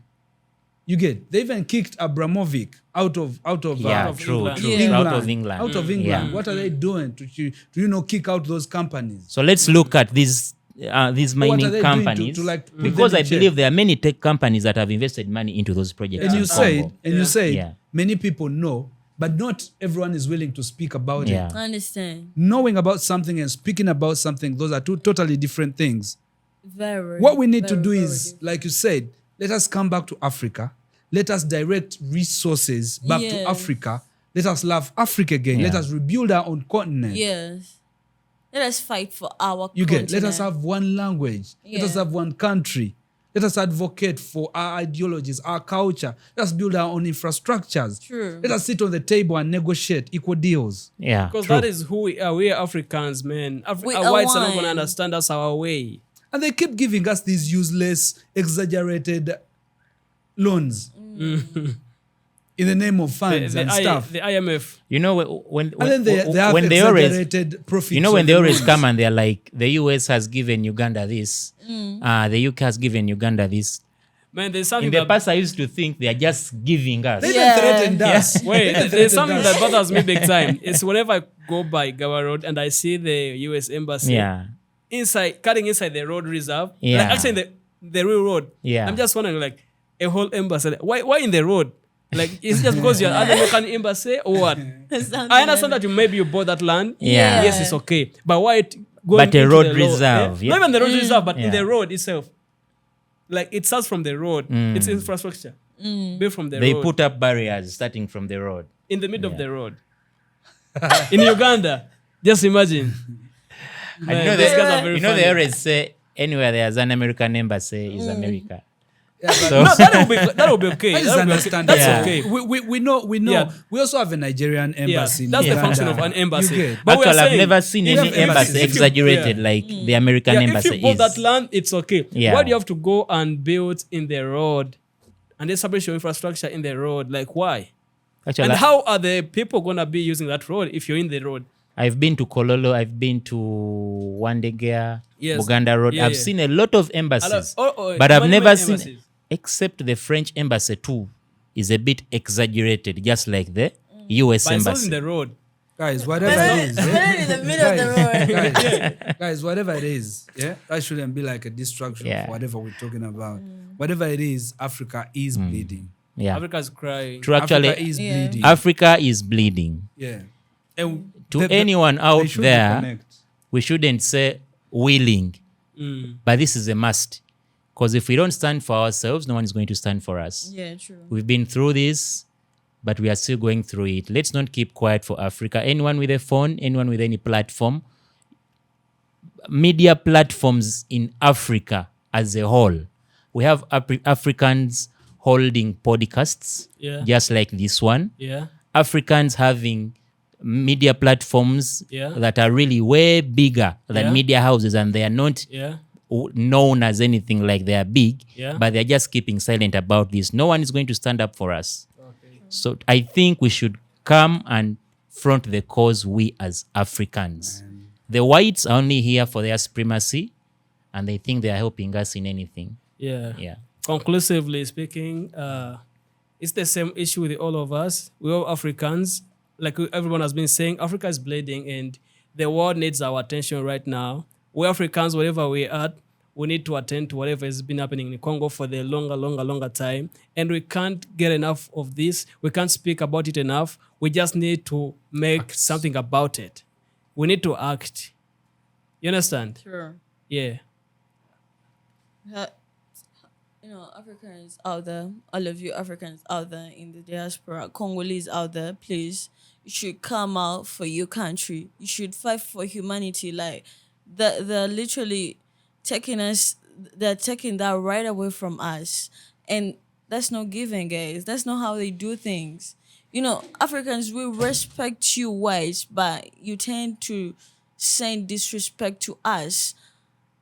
You get, they even kicked Abramovich out of Yeah, of true, England. true. Yeah. Out of England. Out of England. Yeah. What are they doing to kick out those companies? So let's look at these What are mining they doing companies, to like put because them I in check? believe there are many tech companies that have invested money into those projects. And in you said, Congo. you said, Yeah. many people know, but not everyone is willing to speak about Yeah. it. I understand. Knowing about something and speaking about something, those are two totally different things. Very. What we need to very, do very is, like you said, let us come back to Africa. Let us direct resources back to Yes. Africa. Let us love Africa again. Let Yeah. us rebuild our own continent. Yes. Let us fight for our You get, let continent. us have one language. Let us Yeah. have one country. Let us advocate for our ideologies, our culture. Let us build our own infrastructures. True. Let us sit on the table and negotiate equal deals. Yeah, Because true. that is who we are. We are Africans, man. We Our are whites are not one. going to understand us our way. And they keep giving us these useless, exaggerated loans. in the name of funds and stuff. The IMF. You know, And then they have when they always, exaggerated profits. you know, when on they the always loans. come and they're like, the US has given Uganda this, the UK has given Uganda this. Man, there's something In the that past, I used to think they are just giving us. They Yeah. even threatened us. Wait, They there's threatened something us. that bothers me big time. It's whenever I go by Gawa Road and I see the US embassy Yeah. cutting inside the road reserve. Yeah. Like actually the real road. Yeah. I'm just wondering, like, a whole embassy. Why in the road? Like, is it just because you're an American embassy or what? I understand that maybe you bought that land. Yeah. Yes, it's okay. But why it going But a into road the reserve, Yeah? yeah. Not even the road reserve, but in Yeah. the road itself. Like, it starts from the road. It's infrastructure. Built from the They road. put up barriers starting from the road. In the middle of the road. In Uganda. Just imagine. And Man, you know, these guys are very they funny. always say, anywhere there's an American embassy is America. Yeah, but So, No, that will be okay. that is That will be okay. understandable. That's Yeah. okay. We know. Yeah. We also have a Nigerian Yeah, embassy. in that's the Uganda. function of an embassy. You get? But we are actually, I've saying, never seen if any you- embassy if you- exaggerated like the American Yeah, embassy if you bought is. that land, it's okay. Yeah. Why do you have to go and build in the road and establish your infrastructure in the road? Like, why? Actually, And how are the people going to be using that road if you're in the road? I've been to Kololo, I've been to Wandegea, Yes. Buganda Road. Yeah, I've yeah. seen a lot of embassies, Oh, but I've many never seen, embassies. except the French embassy too, is a bit exaggerated, just like the US But it's not embassy. in the road. Guys, whatever it is. in the middle of the road. Guys, whatever it is, yeah, that shouldn't be like a distraction Yeah. of whatever we're talking about. Whatever it is, Africa is bleeding. Yeah, Africa's crying. true. Actually, Africa is Yeah. bleeding. Africa is bleeding. Yeah. And To anyone out they should there, reconnect. we shouldn't say willing, but this is a must. Because if we don't stand for ourselves, no one is going to stand for us. Yeah, true. We've been through this, but we are still going through it. Let's not keep quiet for Africa. Anyone with a phone, anyone with any platform, media platforms in Africa as a whole. We have Africans holding podcasts, Yeah. just like this one. Yeah. Africans having media platforms Yeah. that are really way bigger than Yeah. media houses, and they are not Yeah. known as anything like they are big, Yeah. but they're just keeping silent about this. No one is going to stand up for us. So I think we should come and front the cause, we as Africans. The whites are only here for their supremacy, and they think they are helping us in anything. Yeah. Yeah. Conclusively speaking, it's the same issue with all of us. We're all Africans. Like everyone has been saying, Africa is bleeding and the world needs our attention right now. We're Africans, wherever we're at, we need to attend to whatever has been happening in Congo for the longer time. And we can't get enough of this. We can't speak about it enough. We just need to make something about it. We need to act. You understand? Sure. Yeah. You know, Africans out there, all of you Africans out there in the diaspora, Congolese out there, please, you should come out for your country. You should fight for humanity. Like, they're literally taking that right away from us. And that's not giving, guys. That's not how they do things. You know, Africans, we respect you whites, but you tend to send disrespect to us.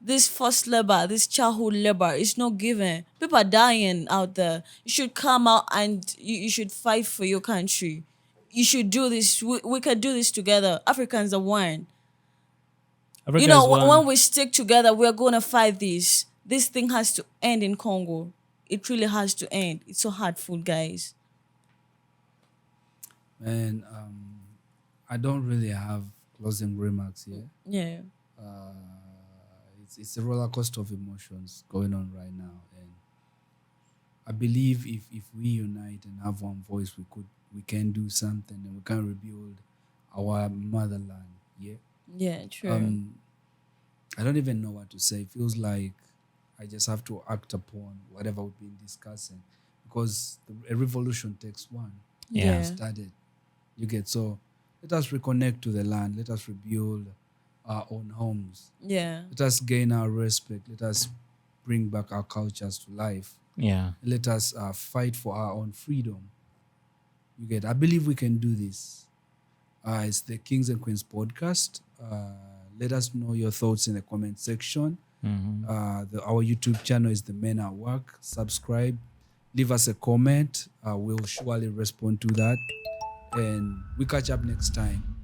This forced labor, this childhood labor, is not given. People are dying out there. You should come out and you should fight for your country. You should do this. We can do this together. Africans are one. Africa You know, is one. when we stick together, we're going to fight this. This thing has to end in Congo. It really has to end. It's so hurtful, guys. And I don't really have closing remarks here. Yeah. It's a roller coaster of emotions going on right now, and I believe if we unite and have one voice, we can do something, and we can rebuild our motherland. Yeah. Yeah, true. I don't even know what to say. It feels like I just have to act upon whatever we've been discussing, because a revolution takes one. Yeah. Started. You get, so let us reconnect to the land. Let us rebuild our own homes. Yeah. Let us gain our respect. Let us bring back our cultures to life. Yeah. Let us fight for our own freedom. You get, I believe we can do this. It's the Kings and Queens podcast. Let us know your thoughts in the comment section. Our YouTube channel is The Men at Work. Subscribe. leave us a comment. We'll surely respond to that. And we catch up next time.